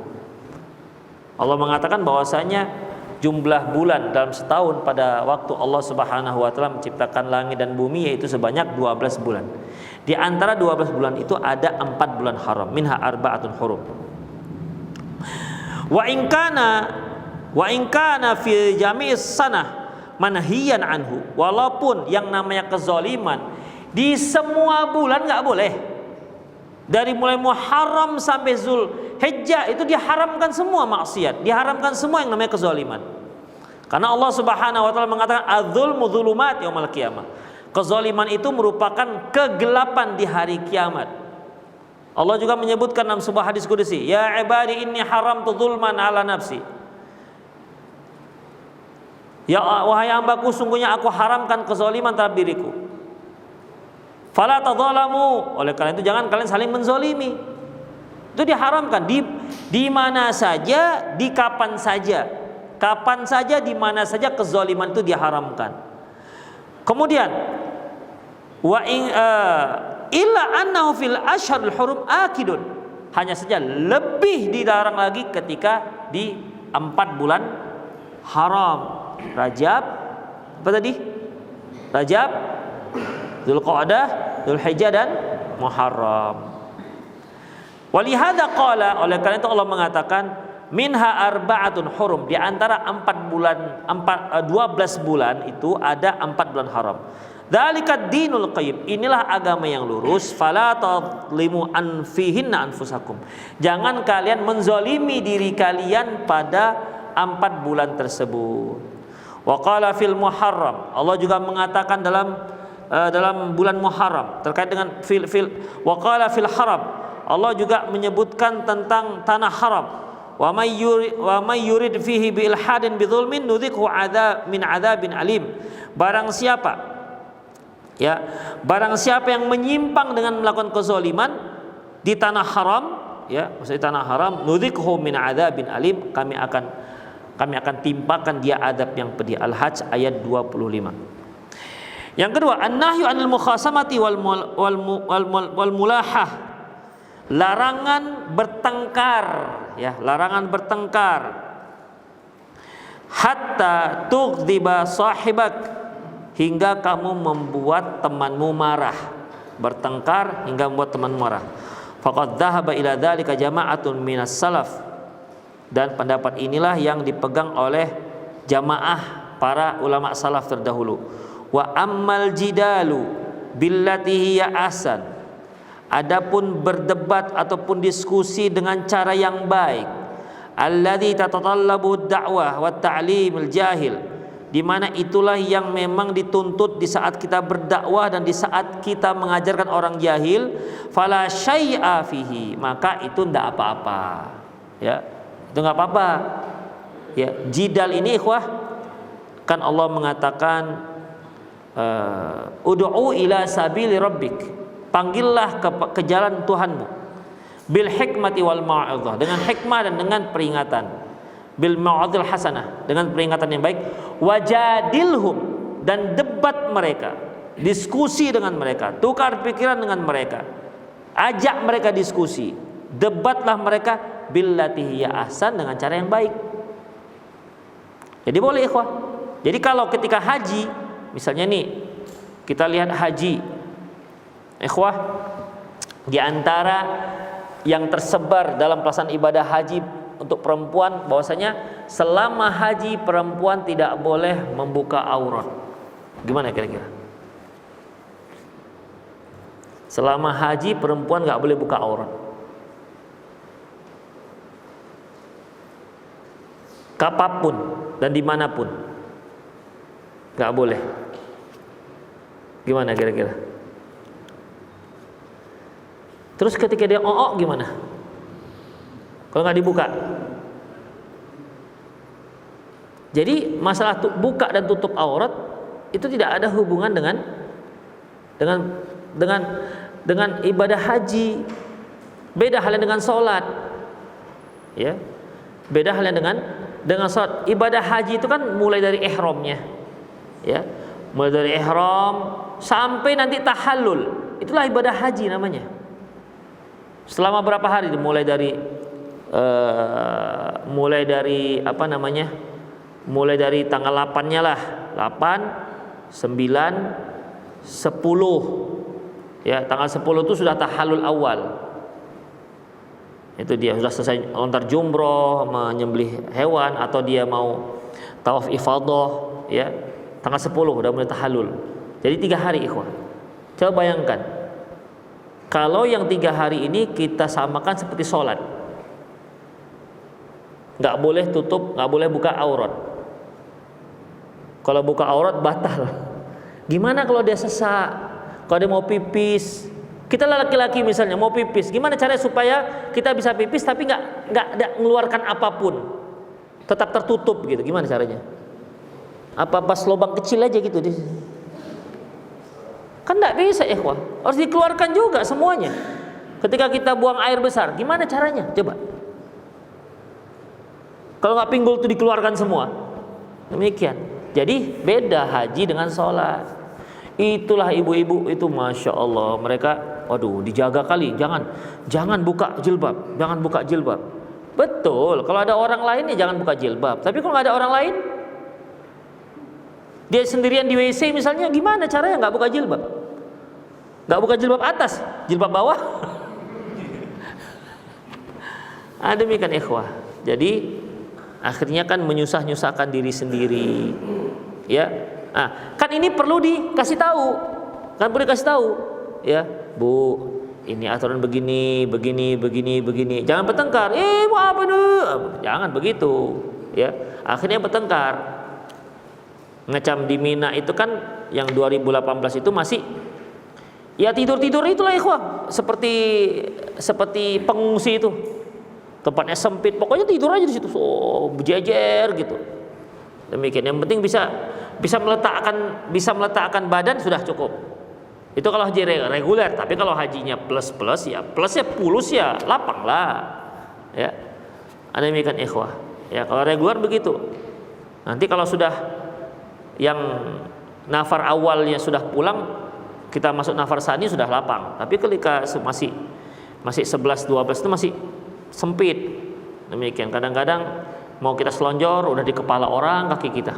Allah mengatakan bahwasanya jumlah bulan dalam setahun pada waktu Allah Subhanahu wa taala menciptakan langit dan bumi yaitu sebanyak 12 bulan. Di antara 12 bulan itu ada 4 bulan haram, minha arba'atun hurum. Wa in kana fi jami'is sanah manhiyan anhu, walaupun yang namanya kezaliman di semua bulan nggak boleh. Dari mulai Muharram sampai Zulhijjah itu diharamkan semua maksiat, diharamkan semua yang namanya kezaliman. Karena Allah Subhanahu wa taala mengatakan adzulmu dzulumat yaumil qiyamah. Kezaliman itu merupakan kegelapan di hari kiamat. Allah juga menyebutkan dalam sebuah hadis qudsi, ya ibadi inni haramtu dzulman ala nafsi. Ya wahai hambaku, sungguhnya aku haramkan kezaliman terhadap diriku. Fala tadzalamu, oleh karena itu jangan kalian saling menzalimi. Itu diharamkan di mana saja, di kapan saja. Kapan saja, di mana saja kezaliman itu diharamkan. Kemudian illa annahu fil asyharul hurum akidun. Hanya saja lebih dilarang lagi ketika di 4 bulan haram. Rajab, apa tadi? Rajab, Zulqa'dah, Zulhijjah dan Muharram. Walihada qala, oleh karena itu Allah mengatakan minha arba'atun hurum, di antara 12 bulan itu ada 4 bulan haram. Dzalika dinul qayyim, inilah agama yang lurus. Fala tadlimu anfihinna anfusakum, jangan kalian menzalimi diri kalian pada 4 bulan tersebut. Wa qala fil Muharram, Allah juga mengatakan dalam bulan Muharram terkait dengan wa qala fil haram, Allah juga menyebutkan tentang tanah haram. Wa may yurid fihi bi ilhadin bi dzulmin nudzikhu min adzabin alim. Barang siapa yang menyimpang dengan melakukan kezaliman di tanah haram, ya, maksudnya tanah haram, nudzikhu min adzabin alim, kami akan timpakan dia adab yang pedih. Al-Hajj ayat 25. Yang kedua, an-nahyu 'anil mukhasamati wal mulahah. Larangan bertengkar, ya, larangan bertengkar. Hatta tughdiba sahibak, hingga kamu membuat temanmu marah. Bertengkar hingga membuat teman marah. Faqad dhahaba ila dzalika jama'atun minas salaf, dan pendapat inilah yang dipegang oleh jamaah para ulama salaf terdahulu. Wa ammal jidalu billati hiya ahsan, adapun berdebat ataupun diskusi dengan cara yang baik, alladzi tatatallabu ad-da'wah wa ta'limul jahil, di mana itulah yang memang dituntut di saat kita berdakwah dan di saat kita mengajarkan orang jahil, fala syai'a fihi, maka itu tidak apa-apa. Ya, itu enggak apa-apa. Ya, jidal ini ikhwah, kan Allah mengatakan ud'u ila sabili rabbik, panggillah ke jalan Tuhanmu, bil hikmati wal mau'izah, dengan hikmah dan dengan peringatan, bil mau'izil hasanah, dengan peringatan yang baik, wajadilhum, dan debat mereka, diskusi dengan mereka, tukar pikiran dengan mereka, ajak mereka diskusi, debatlah mereka billati hiya ahsan, dengan cara yang baik. Jadi boleh ikhwah. Jadi kalau ketika haji, misalnya nih, kita lihat haji, ikhwah, di antara yang tersebar dalam pelaksanaan ibadah haji untuk perempuan, bahwasanya selama haji perempuan tidak boleh membuka aurat. Gimana kira-kira? Selama haji perempuan nggak boleh buka aurat. Kapanpun dan dimanapun nggak boleh. Gimana kira-kira? Terus ketika dia gimana? Kalau nggak dibuka. Jadi masalah buka dan tutup aurat itu tidak ada hubungan dengan ibadah haji. Beda halnya dengan sholat. Ya, beda halnya dengan sholat. Ibadah haji itu kan mulai dari ihramnya, ya, mulai dari ihram sampai nanti tahallul, itulah ibadah haji namanya. Selama berapa hari? Mulai dari apa namanya? Mulai dari tanggal 8-nya lah, 8, 9, 10. Ya, tanggal 10 itu sudah tahallul awal. Itu dia sudah selesai lontar jumroh, menyembelih hewan, atau dia mau tawaf ifadah, ya. Tanggal 10 udah mulai tahallul. Jadi 3 hari ikhwah. Coba bayangkan, kalau yang 3 hari ini kita samakan seperti sholat, nggak boleh tutup, nggak boleh buka aurat. Kalau buka aurat batal. Gimana kalau dia sesak, kalau dia mau pipis? Kita laki-laki misalnya mau pipis, gimana caranya supaya kita bisa pipis tapi nggak mengeluarkan apapun, tetap tertutup gitu? Gimana caranya? Apa pas lubang kecil aja gitu? Kan nggak bisa ikhwah, harus dikeluarkan juga semuanya. Ketika kita buang air besar, gimana caranya? Coba. Kalau nggak pinggul itu dikeluarkan semua. Demikian. Jadi beda haji dengan sholat. Itulah ibu-ibu itu, masya Allah, mereka, waduh, dijaga kali, jangan buka jilbab, jangan buka jilbab. Betul, kalau ada orang lain ya jangan buka jilbab. Tapi kalau nggak ada orang lain, dia sendirian di WC misalnya, gimana caranya nggak buka jilbab? Nggak buka jilbab atas, jilbab bawah. Demikian ikhwah. Jadi akhirnya kan menyusah-nyusahkan diri sendiri, ya. Kan ini perlu dikasih tahu, ya, Bu, ini aturan begini. Jangan bertengkar. Mau apa nih? Jangan begitu, ya. Akhirnya bertengkar. Ngecam di Mina itu kan yang 2018 itu masih, ya, tidur itulah ikhwah, seperti pengungsi itu. Tempatnya sempit, pokoknya tidur aja di situ, berjejer gitu. Demikian. Yang penting bisa meletakkan badan sudah cukup. Itu kalau haji reguler. Tapi kalau hajinya plus ya pulus ya lapang lah. Ya. Demikian ikhwah. Ya, kalau reguler begitu. Nanti kalau sudah yang nafar awalnya sudah pulang, kita masuk nafar sani sudah lapang. Tapi ketika masih 11-12 itu masih sempit. Demikian. Kadang-kadang mau kita selonjor udah di kepala orang kaki kita.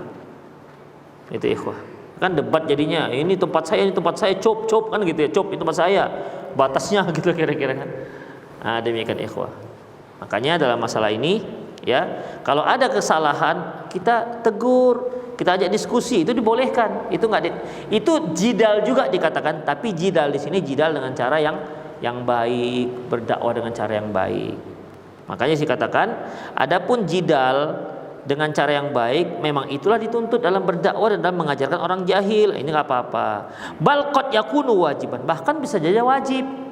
Itu ikhwah. Kan debat jadinya, ini tempat saya, cop kan gitu ya, cop itu tempat saya. Batasnya gitu kira-kira kan. Nah, demikian ikhwah. Makanya dalam masalah ini ya, kalau ada kesalahan kita tegur, kita ajak diskusi, itu dibolehkan. Itu itu jidal juga dikatakan, tapi jidal di sini jidal dengan cara yang baik, berdakwah dengan cara yang baik. Makanya sih katakan, adapun jidal dengan cara yang baik memang itulah dituntut dalam berdakwah dan dalam mengajarkan orang jahil. Ini nggak apa-apa. Bal qad yakunu wajiban, bahkan bisa jadi wajib.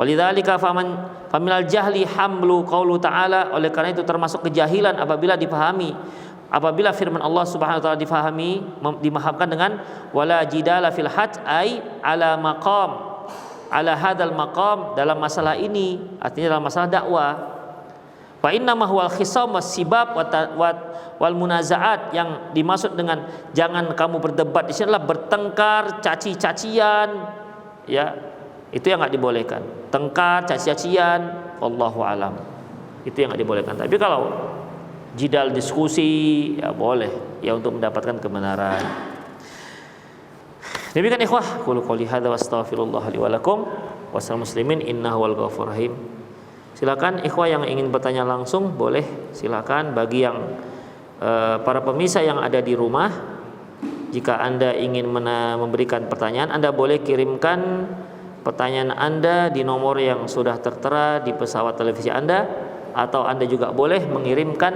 Walidzalika faminal jahli hamlu qaulu ta'ala, oleh karena itu termasuk kejahilan apabila dipahami, apabila firman Allah Subhanahu wa taala difahami, dimahamkan dengan wala jidala fil hajj ai ala maqam, ala hadzal maqam, dalam masalah ini, artinya dalam masalah dakwah. Fa inna ma huwal khisam wasibab wal munazaat, yang dimaksud dengan jangan kamu berdebat di sini adalah bertengkar, caci-cacian, ya. Itu yang nggak dibolehkan. Tengkar, caci-cacian, wallahu alam. Itu yang nggak dibolehkan. Tapi kalau jidal diskusi ya boleh, ya untuk mendapatkan kebenaran. Demikian ikhwah, qulu qouli hadza wa astaghfirullah li wa lakum wasal muslimin innahu wal ghafurur rahim. Silakan ikhwah yang ingin bertanya langsung boleh, silakan. Bagi yang para pemirsa yang ada di rumah, jika Anda ingin memberikan pertanyaan, Anda boleh kirimkan pertanyaan Anda di nomor yang sudah tertera di pesawat televisi Anda, atau Anda juga boleh mengirimkan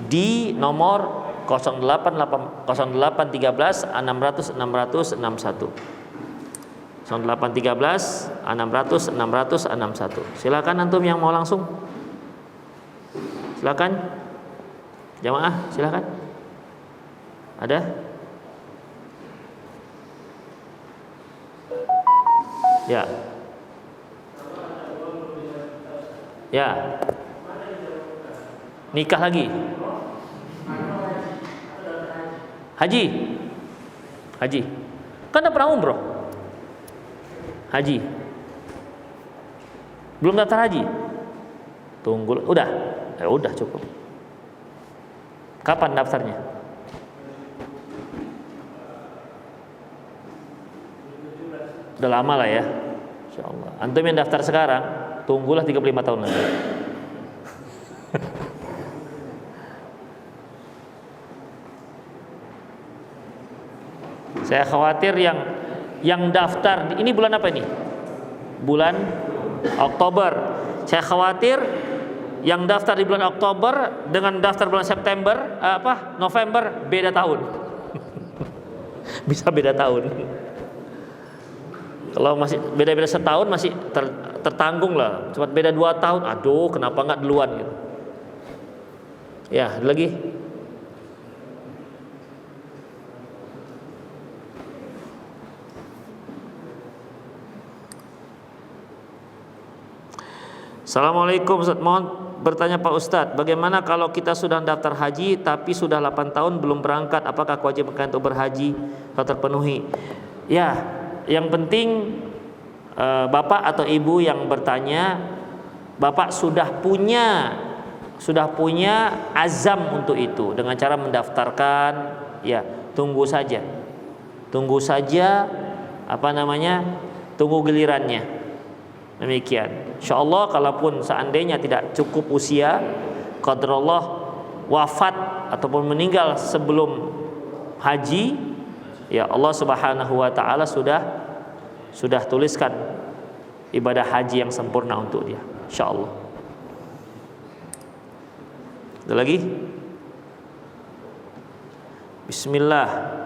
di nomor 0813 600 661 0813 600 661. Silakan antum yang mau langsung. Silakan. Jamaah, silakan. Ada? Ya. Ya. Nikah lagi. Haji. Haji. Kan udah pernah umroh. Haji. Belum daftar haji. Tunggu. Udah. Ya udah cukup. Kapan daftarnya? Udah lama lah ya, insyaallah. Antum yang daftar sekarang, tunggulah 35 tahun lagi. Saya khawatir yang daftar ini bulan apa ini? Bulan Oktober. Saya khawatir yang daftar di bulan Oktober dengan daftar bulan September, November beda tahun. Bisa beda tahun. Kalau masih beda-beda setahun masih tertanggung lah. Cuma beda 2 tahun, aduh kenapa nggak duluan gitu. Ya, ada lagi. Assalamualaikum Ustaz, mohon bertanya Pak Ustadz, bagaimana kalau kita sudah daftar haji tapi sudah 8 tahun belum berangkat, apakah kewajiban untuk berhaji atau terpenuhi? Ya, yang penting bapak atau ibu yang bertanya, bapak sudah punya azam untuk itu dengan cara mendaftarkan, ya tunggu saja tunggu gilirannya. Demikian. Insyaallah kalaupun seandainya tidak cukup usia, qadarullah wafat ataupun meninggal sebelum haji, ya Allah Subhanahu wa taala sudah tuliskan ibadah haji yang sempurna untuk dia, insyaallah. Ada lagi? Bismillah.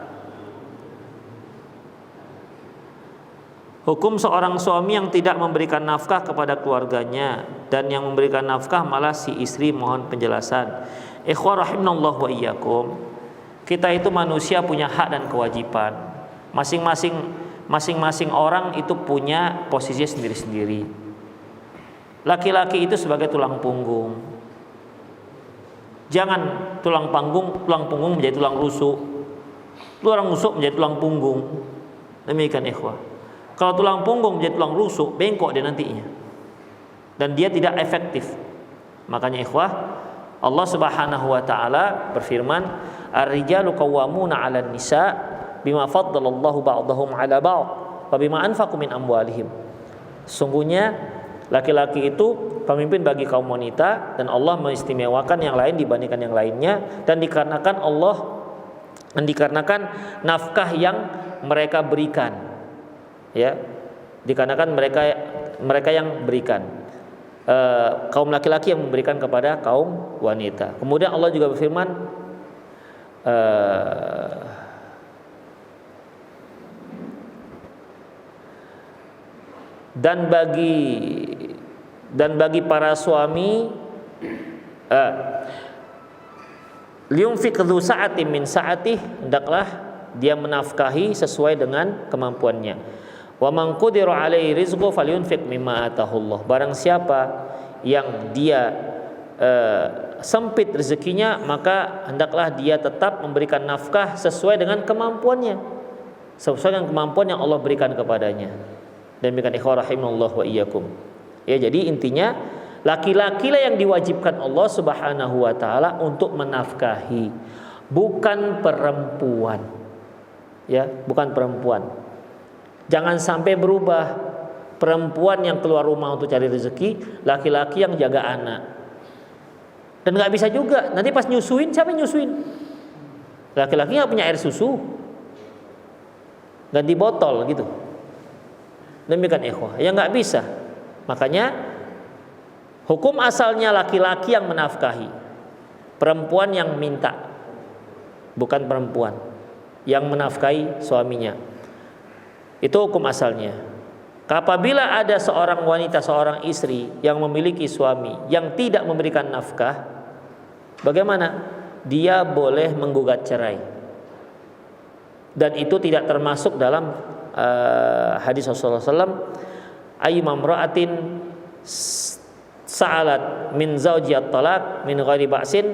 Hukum seorang suami yang tidak memberikan nafkah kepada keluarganya dan yang memberikan nafkah malah si istri, mohon penjelasan. Ikhwah rahimanallah wa iyyakum. Kita itu manusia punya hak dan kewajiban. Masing-masing orang itu punya posisi sendiri-sendiri. Laki-laki itu sebagai tulang punggung. Jangan tulang punggung menjadi tulang rusuk. Tulang rusuk menjadi tulang punggung. Demikian ikhwah. Kalau tulang punggung menjadi tulang rusuk, bengkok dia nantinya, dan dia tidak efektif. Makanya ikhwah, Allah Subhanahu wa taala berfirman, "Ar-rijalu qawwamuna 'alan nisa bima faddalallahu ba'dahum 'ala ba'd wa bima anfaqu min amwalihim." Sungguhnya Laki-laki itu pemimpin bagi kaum wanita dan Allah mengistimewakan yang lain dibandingkan yang lainnya, dan dikarenakan nafkah yang mereka berikan, ya, dikarenakan mereka yang berikan, kaum laki-laki yang memberikan kepada kaum wanita. Kemudian Allah juga berfirman, dan bagi para suami, liyunfiq dzu sa'atin min sa'atih, hendaklah dia menafkahi sesuai dengan kemampuannya. Wa man qudira 'alaihi rizqu falyunfiq mimma atahullah. Barang siapa yang dia sempit rezekinya, maka hendaklah dia tetap memberikan nafkah sesuai dengan kemampuannya, sesuai dengan kemampuan yang Allah berikan kepadanya. Demikian ikhwah rahimallahu wa iyyakum. Ya, jadi intinya laki-laki lah yang diwajibkan Allah Subhanahu wa taala untuk menafkahi, bukan perempuan. Ya, bukan perempuan. Jangan sampai berubah, perempuan yang keluar rumah untuk cari rezeki, laki-laki yang jaga anak. Dan nggak bisa juga, nanti pas nyusuin siapa yang nyusuin? Laki-laki nggak punya air susu, ganti botol gitu. Demikian ikhwah, ya nggak bisa. Makanya hukum asalnya laki-laki yang menafkahi, perempuan yang minta, bukan perempuan yang menafkahi suaminya. Itu hukum asalnya. Apabila ada seorang wanita, seorang istri yang memiliki suami yang tidak memberikan nafkah, bagaimana? Dia boleh menggugat cerai. Dan itu tidak termasuk dalam hadis Rasulullah SAW, ayyuma imra'atin sa'alat min zawjiyat talaq min ghairi ba'sin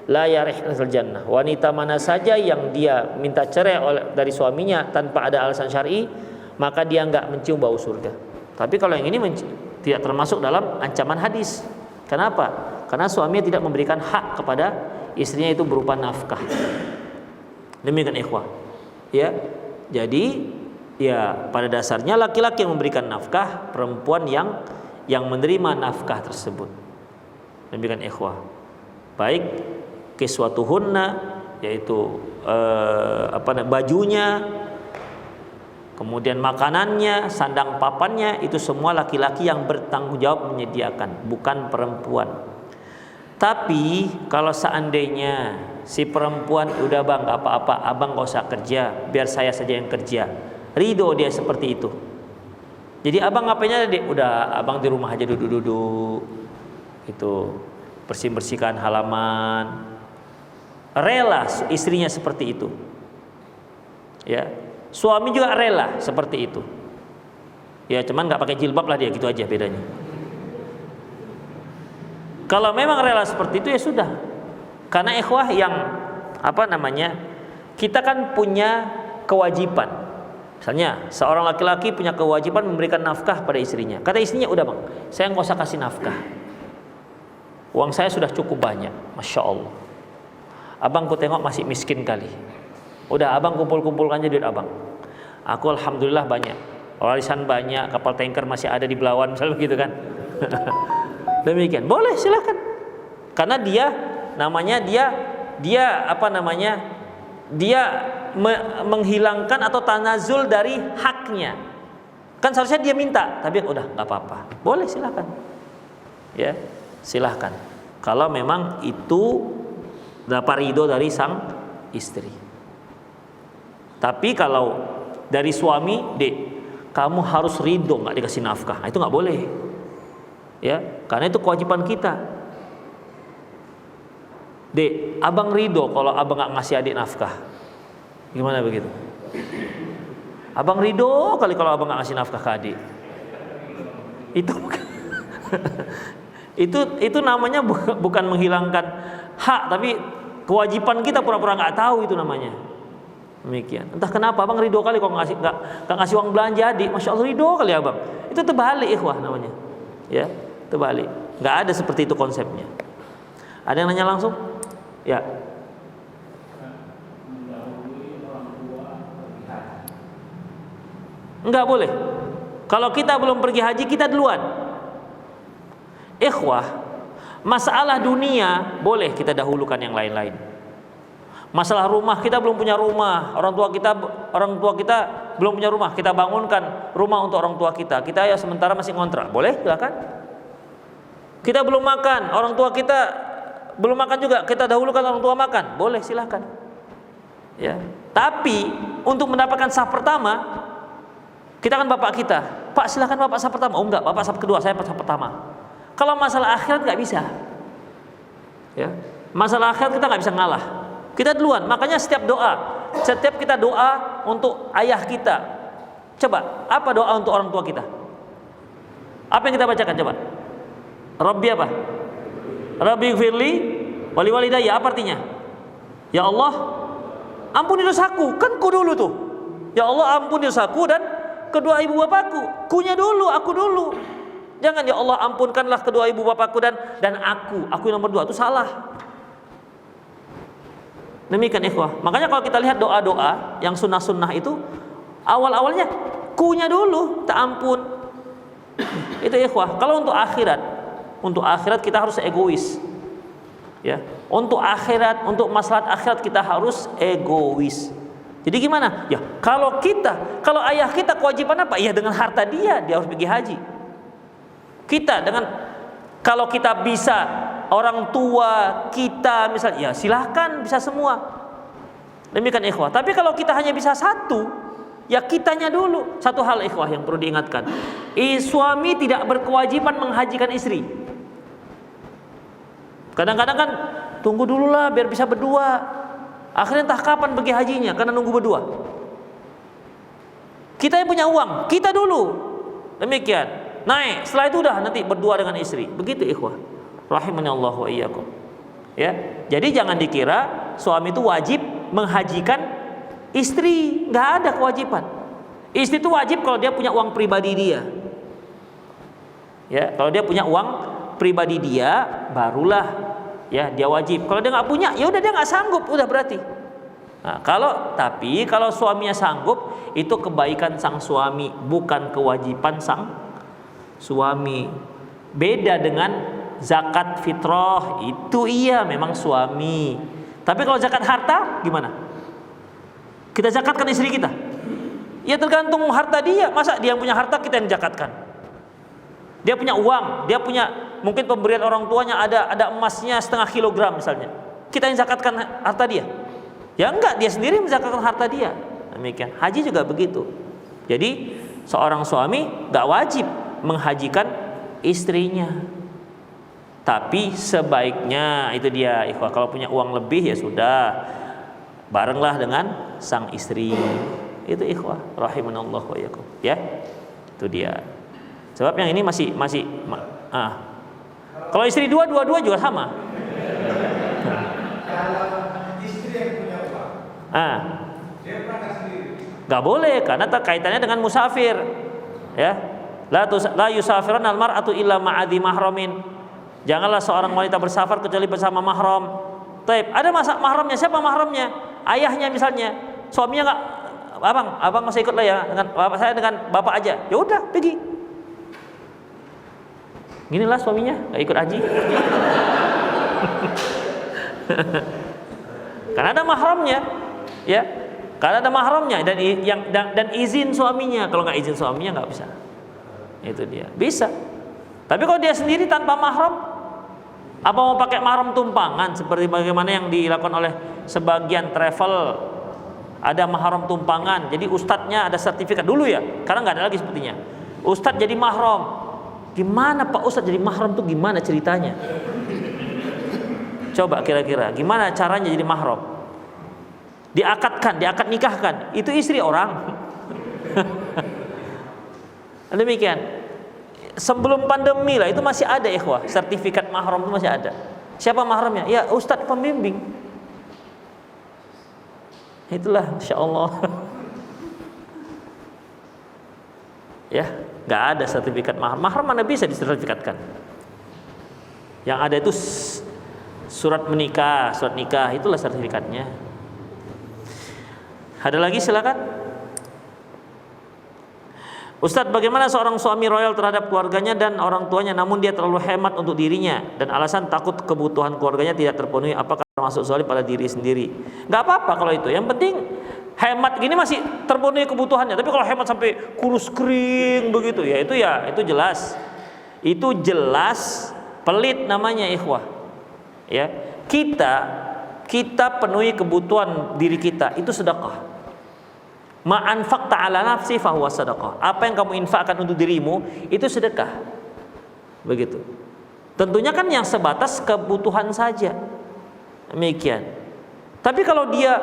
la yarihul jannah. Wanita mana saja yang dia minta cerai dari suaminya tanpa ada alasan syar'i, maka dia enggak mencium bau surga. Tapi kalau yang ini tidak termasuk dalam ancaman hadis. Kenapa? Karena suaminya tidak memberikan hak kepada istrinya, itu berupa nafkah. Demikian ikhwah. Ya. Jadi ya, pada dasarnya laki-laki yang memberikan nafkah, perempuan yang menerima nafkah tersebut. Demikian ikhwah. Baik kiswatuhunna, yaitu bajunya, kemudian makanannya, sandang papannya, itu semua laki-laki yang bertanggung jawab menyediakan, bukan perempuan. Tapi kalau seandainya si perempuan, udah bang gak apa-apa, abang gak usah kerja, biar saya saja yang kerja, ridho dia seperti itu. Jadi abang ngapainnya, dek? Udah abang di rumah aja duduk-duduk, itu bersih-bersihkan halaman. Rela istrinya seperti itu. Ya, suami juga rela seperti itu. Ya, cuman nggak pakai jilbab lah dia, gitu aja bedanya. Kalau memang rela seperti itu ya sudah. Karena ikhwah yang kita kan punya kewajiban. Misalnya seorang laki-laki punya kewajiban memberikan nafkah pada istrinya. Kata istrinya, udah bang, saya nggak usah kasih nafkah, uang saya sudah cukup banyak, masya Allah. Abang ku tengok masih miskin kali, udah abang kumpul-kumpulkan aja duit abang. Aku alhamdulillah banyak, warisan banyak, kapal tanker masih ada di Belawan, misalnya begitu kan. Demikian, boleh, silakan. Karena dia menghilangkan atau tanazul dari haknya. Kan seharusnya dia minta, tapi udah nggak apa-apa, boleh, silakan. Ya, silakan. Kalau memang itu dapat ridho dari sang istri. Tapi kalau dari suami, dek, kamu harus ridho nggak dikasih nafkah, itu nggak boleh. Ya, karena itu kewajiban kita. Dek, abang ridho kalau abang nggak ngasih adik nafkah. Gimana begitu? Abang ridho kali kalau abang nggak ngasih nafkah ke adik. Itu namanya bukan menghilangkan hak, tapi kewajiban kita pura-pura nggak tahu, itu namanya. Demikian. Entah kenapa abang ridho kali kalau nggak ngasih uang belanja adik, masya Allah ridho kali abang. Itu terbalik ikhwah namanya. Ya, terbalik. Nggak ada seperti itu konsepnya. Ada yang nanya langsung? Ya. Enggak boleh. Kalau kita belum pergi haji, kita duluan. Ikhwah, masalah dunia boleh kita dahulukan yang lain-lain. Masalah rumah, kita belum punya rumah, orang tua kita belum punya rumah, kita bangunkan rumah untuk orang tua kita. Kita ya sementara masih ngontrak, boleh, silakan. Kita belum makan, orang tua kita belum makan juga, kita dahulukan orang tua makan, boleh, silakan. Ya. Tapi untuk mendapatkan saf pertama, kita kan bapak kita, Pak silakan bapak saf pertama. Oh enggak, bapak saf kedua, saya saf pertama. Kalau masalah akhirat nggak bisa. Ya. Masalah akhirat kita nggak bisa ngalah. Kita duluan, makanya setiap kita doa untuk ayah kita. Coba, apa doa untuk orang tua kita? Apa yang kita bacakan coba? Rabbi apa? Rabbi gfirli wali walidayya, apa artinya? Ya Allah, ampuni dosaku, kan ku dulu tuh. Ya Allah, ampuni dosaku dan kedua ibu bapakku. Kunya dulu, aku dulu. Jangan ya Allah ampunkanlah kedua ibu bapakku dan aku yang nomor 2, itu salah. Demikian ikhwah. Makanya kalau kita lihat doa-doa yang sunnah-sunnah itu awal-awalnya kunya dulu, tak ampun. Itu ikhwah. Kalau untuk akhirat kita harus egois. Ya. Untuk akhirat, untuk maslahat akhirat kita harus egois. Jadi gimana? Ya, kalau ayah kita kewajiban apa? Ya dengan harta dia harus pergi haji. Kalau kita bisa, orang tua kita misalnya, ya silahkan, bisa semua. Demikian ikhwah. Tapi kalau kita hanya bisa satu, ya kitanya dulu. Satu hal ikhwah yang perlu diingatkan, suami tidak berkewajiban menghajikan istri. Kadang-kadang kan tunggu dulu lah biar bisa berdua. Akhirnya entah kapan pergi hajinya karena nunggu berdua. Kita yang punya uang, kita dulu. Demikian. Naik, setelah itu udah nanti berdua dengan istri. Begitu ikhwah. Rahimani Allah wa iyyakum. Ya. Jadi jangan dikira suami itu wajib menghajikan istri, enggak ada kewajiban. Istri itu wajib kalau dia punya uang pribadi dia. Ya, kalau dia punya uang pribadi dia, barulah ya dia wajib. Kalau dia nggak punya, ya udah dia nggak sanggup, udah berarti. Nah, kalau suaminya sanggup, itu kebaikan sang suami, bukan kewajiban sang suami. Beda dengan zakat fitrah, itu iya memang suami. Tapi kalau zakat harta gimana? Kita zakatkan istri kita? Ya tergantung harta dia. Masa dia yang punya harta kita yang zakatkan? Dia punya uang, dia punya mungkin pemberian orang tuanya ada emasnya 0,5 kilogram misalnya. Kita yang zakatkan harta dia? Ya enggak, dia sendiri menzakatkan harta dia. Demikian. Haji juga begitu. Jadi seorang suami enggak wajib menghajikan istrinya. Tapi sebaiknya itu dia ikhwah, kalau punya uang lebih ya sudah, barenglah dengan sang istri. Itu ikhwah, rahimanallah wa iyyakum. Ya. Itu dia. Sebab yang ini masih kalau istri dua juga sama. Kalau istri yang punya uang, dia berangkat sendiri. Gak boleh karena kaitannya dengan musafir. Ya. La yusafiran al-mar'atu illa ma'adhi mahramin. Janganlah seorang wanita bersafar kecuali bersama mahram. Taib, ada masa mahramnya? Siapa mahramnya? Ayahnya misalnya. Suaminya enggak, abang masih ikut lah ya dengan bapak saya, dengan bapak aja. Ya udah, pergi. Ginilah suaminya enggak ikut haji. Karena ada mahramnya, ya. Karena ada mahramnya dan izin suaminya. Kalau enggak izin suaminya enggak bisa. Itu dia. Bisa. Tapi kalau dia sendiri tanpa mahram, apa mau pakai mahram tumpangan seperti bagaimana yang dilakukan oleh sebagian travel? Ada mahram tumpangan. Jadi ustadznya ada sertifikat dulu ya. Karena nggak ada lagi sepertinya. Ustadz jadi mahram. Gimana Pak Ustadz jadi mahram tuh gimana ceritanya? Coba kira-kira gimana caranya jadi mahram? Diakad nikahkan. Itu istri orang. Demikian. Sebelum pandemi lah itu masih ada ikhwah, sertifikat mahram itu masih ada. Siapa mahramnya? Ya ustadz pembimbing. Itulah insyaallah. Ya, nggak ada sertifikat mahram. Mahram mana bisa disertifikatkan? Yang ada itu surat nikah, itulah sertifikatnya. Ada lagi silakan. Ustadz, bagaimana seorang suami royal terhadap keluarganya dan orang tuanya, namun dia terlalu hemat untuk dirinya dan alasan takut kebutuhan keluarganya tidak terpenuhi? Apakah termasuk zalim pada diri sendiri? Gak apa-apa kalau itu. Yang penting hemat gini masih terpenuhi kebutuhannya. Tapi kalau hemat sampai kurus kering begitu, ya itu jelas. Itu jelas pelit namanya, ikhwah. Ya, kita penuhi kebutuhan diri kita, itu sedekah. Ma'anfaqta ala nafsi fahuwa sadaqah. Apa yang kamu infakkan untuk dirimu itu sedekah. Begitu. Tentunya kan yang sebatas kebutuhan saja. Demikian. Tapi kalau dia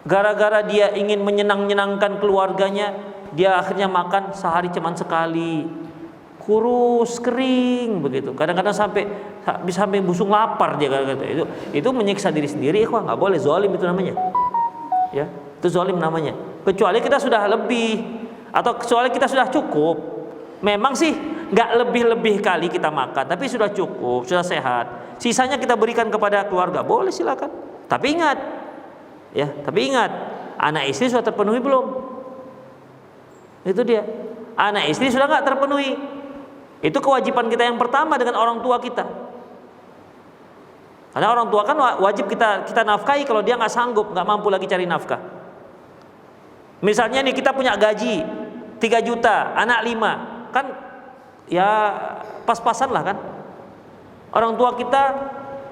gara-gara dia ingin menyenangkan keluarganya, dia akhirnya makan sehari cuma sekali, kurus kering begitu. Kadang-kadang sampai busung lapar dia gara-gara itu menyiksa diri sendiri. Ikhwah, nggak boleh, zalim itu namanya. Ya, itu zalim namanya. Kecuali kita sudah lebih, atau kecuali kita sudah cukup. Memang sih nggak lebih kali kita makan, tapi sudah cukup, sudah sehat. Sisanya kita berikan kepada keluarga, boleh silakan. Tapi ingat, anak istri sudah terpenuhi belum? Itu dia. Anak istri sudah nggak terpenuhi. Itu kewajiban kita yang pertama dengan orang tua kita. Karena orang tua kan wajib kita nafkahi kalau dia nggak sanggup, nggak mampu lagi cari nafkah. Misalnya nih kita punya gaji 3 juta, anak 5, kan ya pas-pasan lah kan. Orang tua kita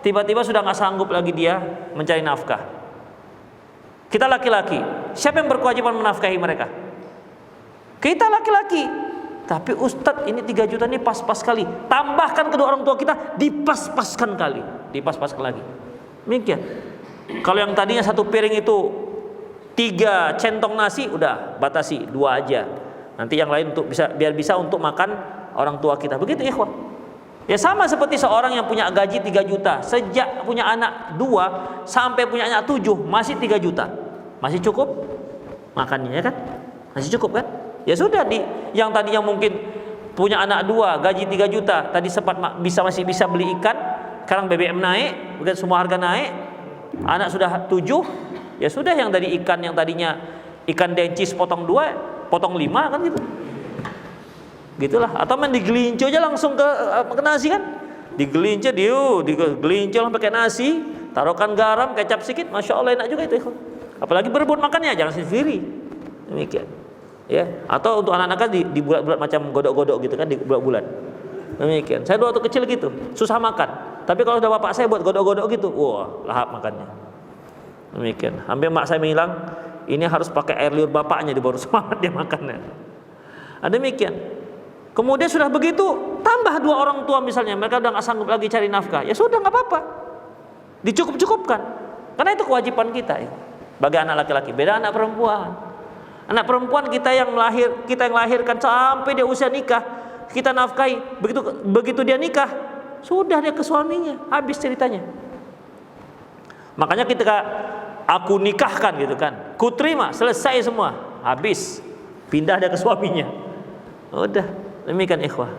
tiba-tiba sudah nggak sanggup lagi dia mencari nafkah. Kita laki-laki, siapa yang berkewajiban menafkahi mereka? Kita laki-laki. Tapi Ustadz, ini 3 juta ini pas-pas kali. Tambahkan kedua orang tua kita, dipas-paskan kali, dipaskan lagi. Demikian. Kalau yang tadinya 1 piring itu 3 centong nasi, udah batasi 2 aja. Nanti yang lain biar bisa untuk makan orang tua kita. Begitu, ikhwah. Ya sama seperti seorang yang punya gaji 3 juta, sejak punya anak 2 sampai punya anak 7 masih 3 juta. Masih cukup makannya, ya kan? Masih cukup kan? Ya sudah, yang tadinya mungkin punya anak 2 gaji 3 juta, tadi sempat masih bisa beli ikan, sekarang BBM naik, begitu semua harga naik, anak sudah 7, ya sudah, yang dari ikan yang tadinya ikan dencis potong 2, potong 5 kan gitu. Gitulah. Atau main digelinco aja langsung ke nasi kan? Digelinco pakai nasi, taruhkan garam, kecap sedikit, masya Allah enak juga itu. Apalagi berebut makannya, jangan sendiri. Demikian. Ya, atau untuk anak-anak kan dibulat-bulat macam godok-godok gitu kan, dibulat-bulat. Demikian. Saya dulu waktu kecil gitu, susah makan. Tapi kalau sudah bapak saya buat godok-godok gitu, wah, lahap makannya. Demikian. Sampai mak saya bilang, ini harus pakai air liur bapaknya, di baru semangat dia makannya. Demikian. Kemudian sudah begitu, tambah 2 orang tua misalnya, mereka udah nggak sanggup lagi cari nafkah, ya sudah, nggak apa-apa, dicukup-cukupkan. Karena itu kewajiban kita ya, bagi anak laki-laki. Beda anak perempuan. Anak perempuan kita yang lahirkan sampai dia usia nikah, kita nafkahi. Begitu dia nikah, sudah dia ke suaminya, habis ceritanya. Makanya ketika aku nikahkan gitu kan, ku terima, selesai semua, habis, pindah dia ke suaminya. Udah, demikian ikhwah.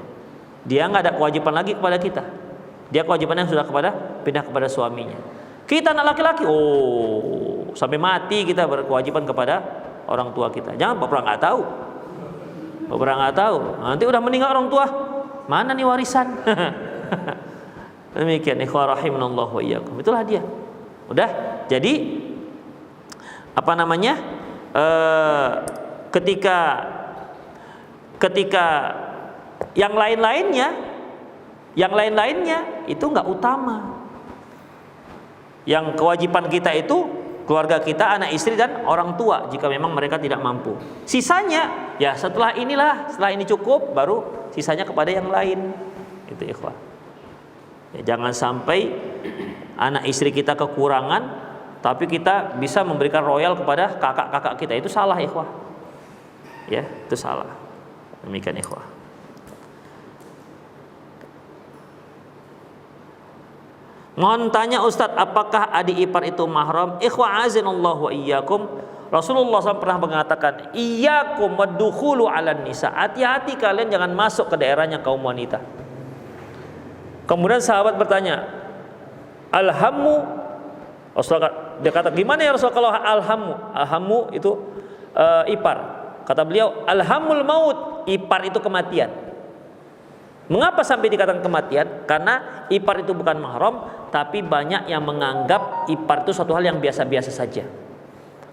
Dia nggak ada kewajiban lagi kepada kita. Dia kewajibannya sudah pindah kepada suaminya. Kita anak laki-laki, sampai mati kita berkewajiban kepada orang tua kita. Jangan pura-pura nggak tahu. Nanti udah meninggal orang tua, mana nih warisan? Demikian, ikhwah rahimanallahu wa iyyakum. Itulah dia. Udah. Jadi apa namanya? Ketika yang lain-lainnya itu nggak utama. Yang kewajiban kita itu keluarga kita, anak istri dan orang tua jika memang mereka tidak mampu. Sisanya ya setelah ini cukup, baru sisanya kepada yang lain. Itu ikhwah. Ya, jangan sampai anak istri kita kekurangan tapi kita bisa memberikan royal kepada kakak-kakak kita. Itu salah ikhwah. Ya, itu salah. Demikian ikhwah. Mohon tanya Ustadz, apakah adik ipar itu mahram? Ikhwa azinallahu wa iyyakum. Rasulullah SAW pernah mengatakan, iyyakum waddukhulu 'alan nisa. Hati-hati kalian jangan masuk ke daerahnya kaum wanita. Kemudian sahabat bertanya, alhammu? Rasulullah dia kata, gimana ya Rasulullah kalau alhammu? Alhammu itu ipar. Kata beliau, alhamul maut, ipar itu kematian. Mengapa sampai dikatakan kematian? Karena ipar itu bukan mahram, tapi banyak yang menganggap ipar itu suatu hal yang biasa-biasa saja.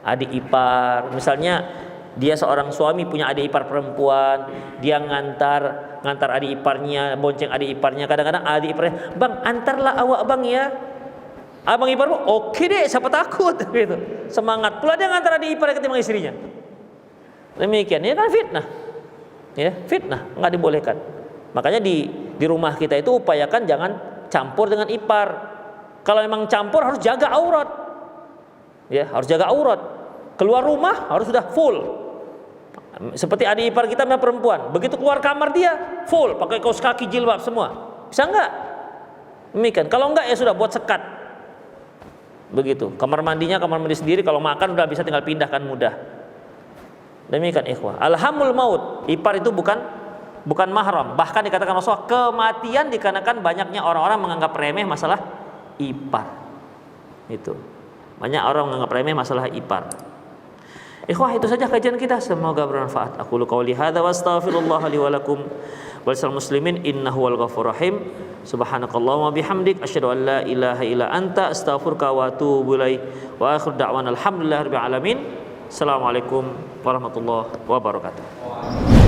Adik ipar, misalnya dia seorang suami punya adik ipar perempuan, dia ngantar adik iparnya, bonceng adik iparnya. Kadang-kadang adik iparnya, bang antarlah awak bang ya. Abang ipar, oke deh, siapa takut gitu. Semangat pula dia ngantar adik iparnya ketimbang istrinya. Demikian, ini kan fitnah. Ya, fitnah, nggak dibolehkan. Makanya di rumah kita itu upayakan jangan campur dengan ipar. Kalau memang campur harus jaga aurat. Ya, harus jaga aurat. Keluar rumah harus sudah full. Seperti adik ipar kita memang perempuan, begitu keluar kamar dia full pakai kaos kaki, jilbab semua. Bisa enggak? Demikian. Kalau enggak ya sudah buat sekat. Begitu. Kamar mandinya kamar mandi sendiri, kalau makan udah bisa tinggal pindahkan mudah. Demikian ikhwah. Alhamul maut, ipar itu bukan mahram. Bahkan dikatakan Rasulullah kematian dikarenakan banyaknya orang-orang menganggap remeh masalah ipar. Itu. Banyak orang menganggap remeh masalah ipar. Ikhwah, itu saja kajian kita, semoga bermanfaat. Aku qouli hadza wa astaghfirullah li wa lakum wa lisal muslimin innahu wal ghafurur rahim. Subhanakallahumma bihamdik asyhadu an la ilaha illa anta astaghfiruka wa atubu ilaik. Wa akhiru da'wana alhamdulillahirabbil alamin. Assalamualaikum warahmatullahi wabarakatuh.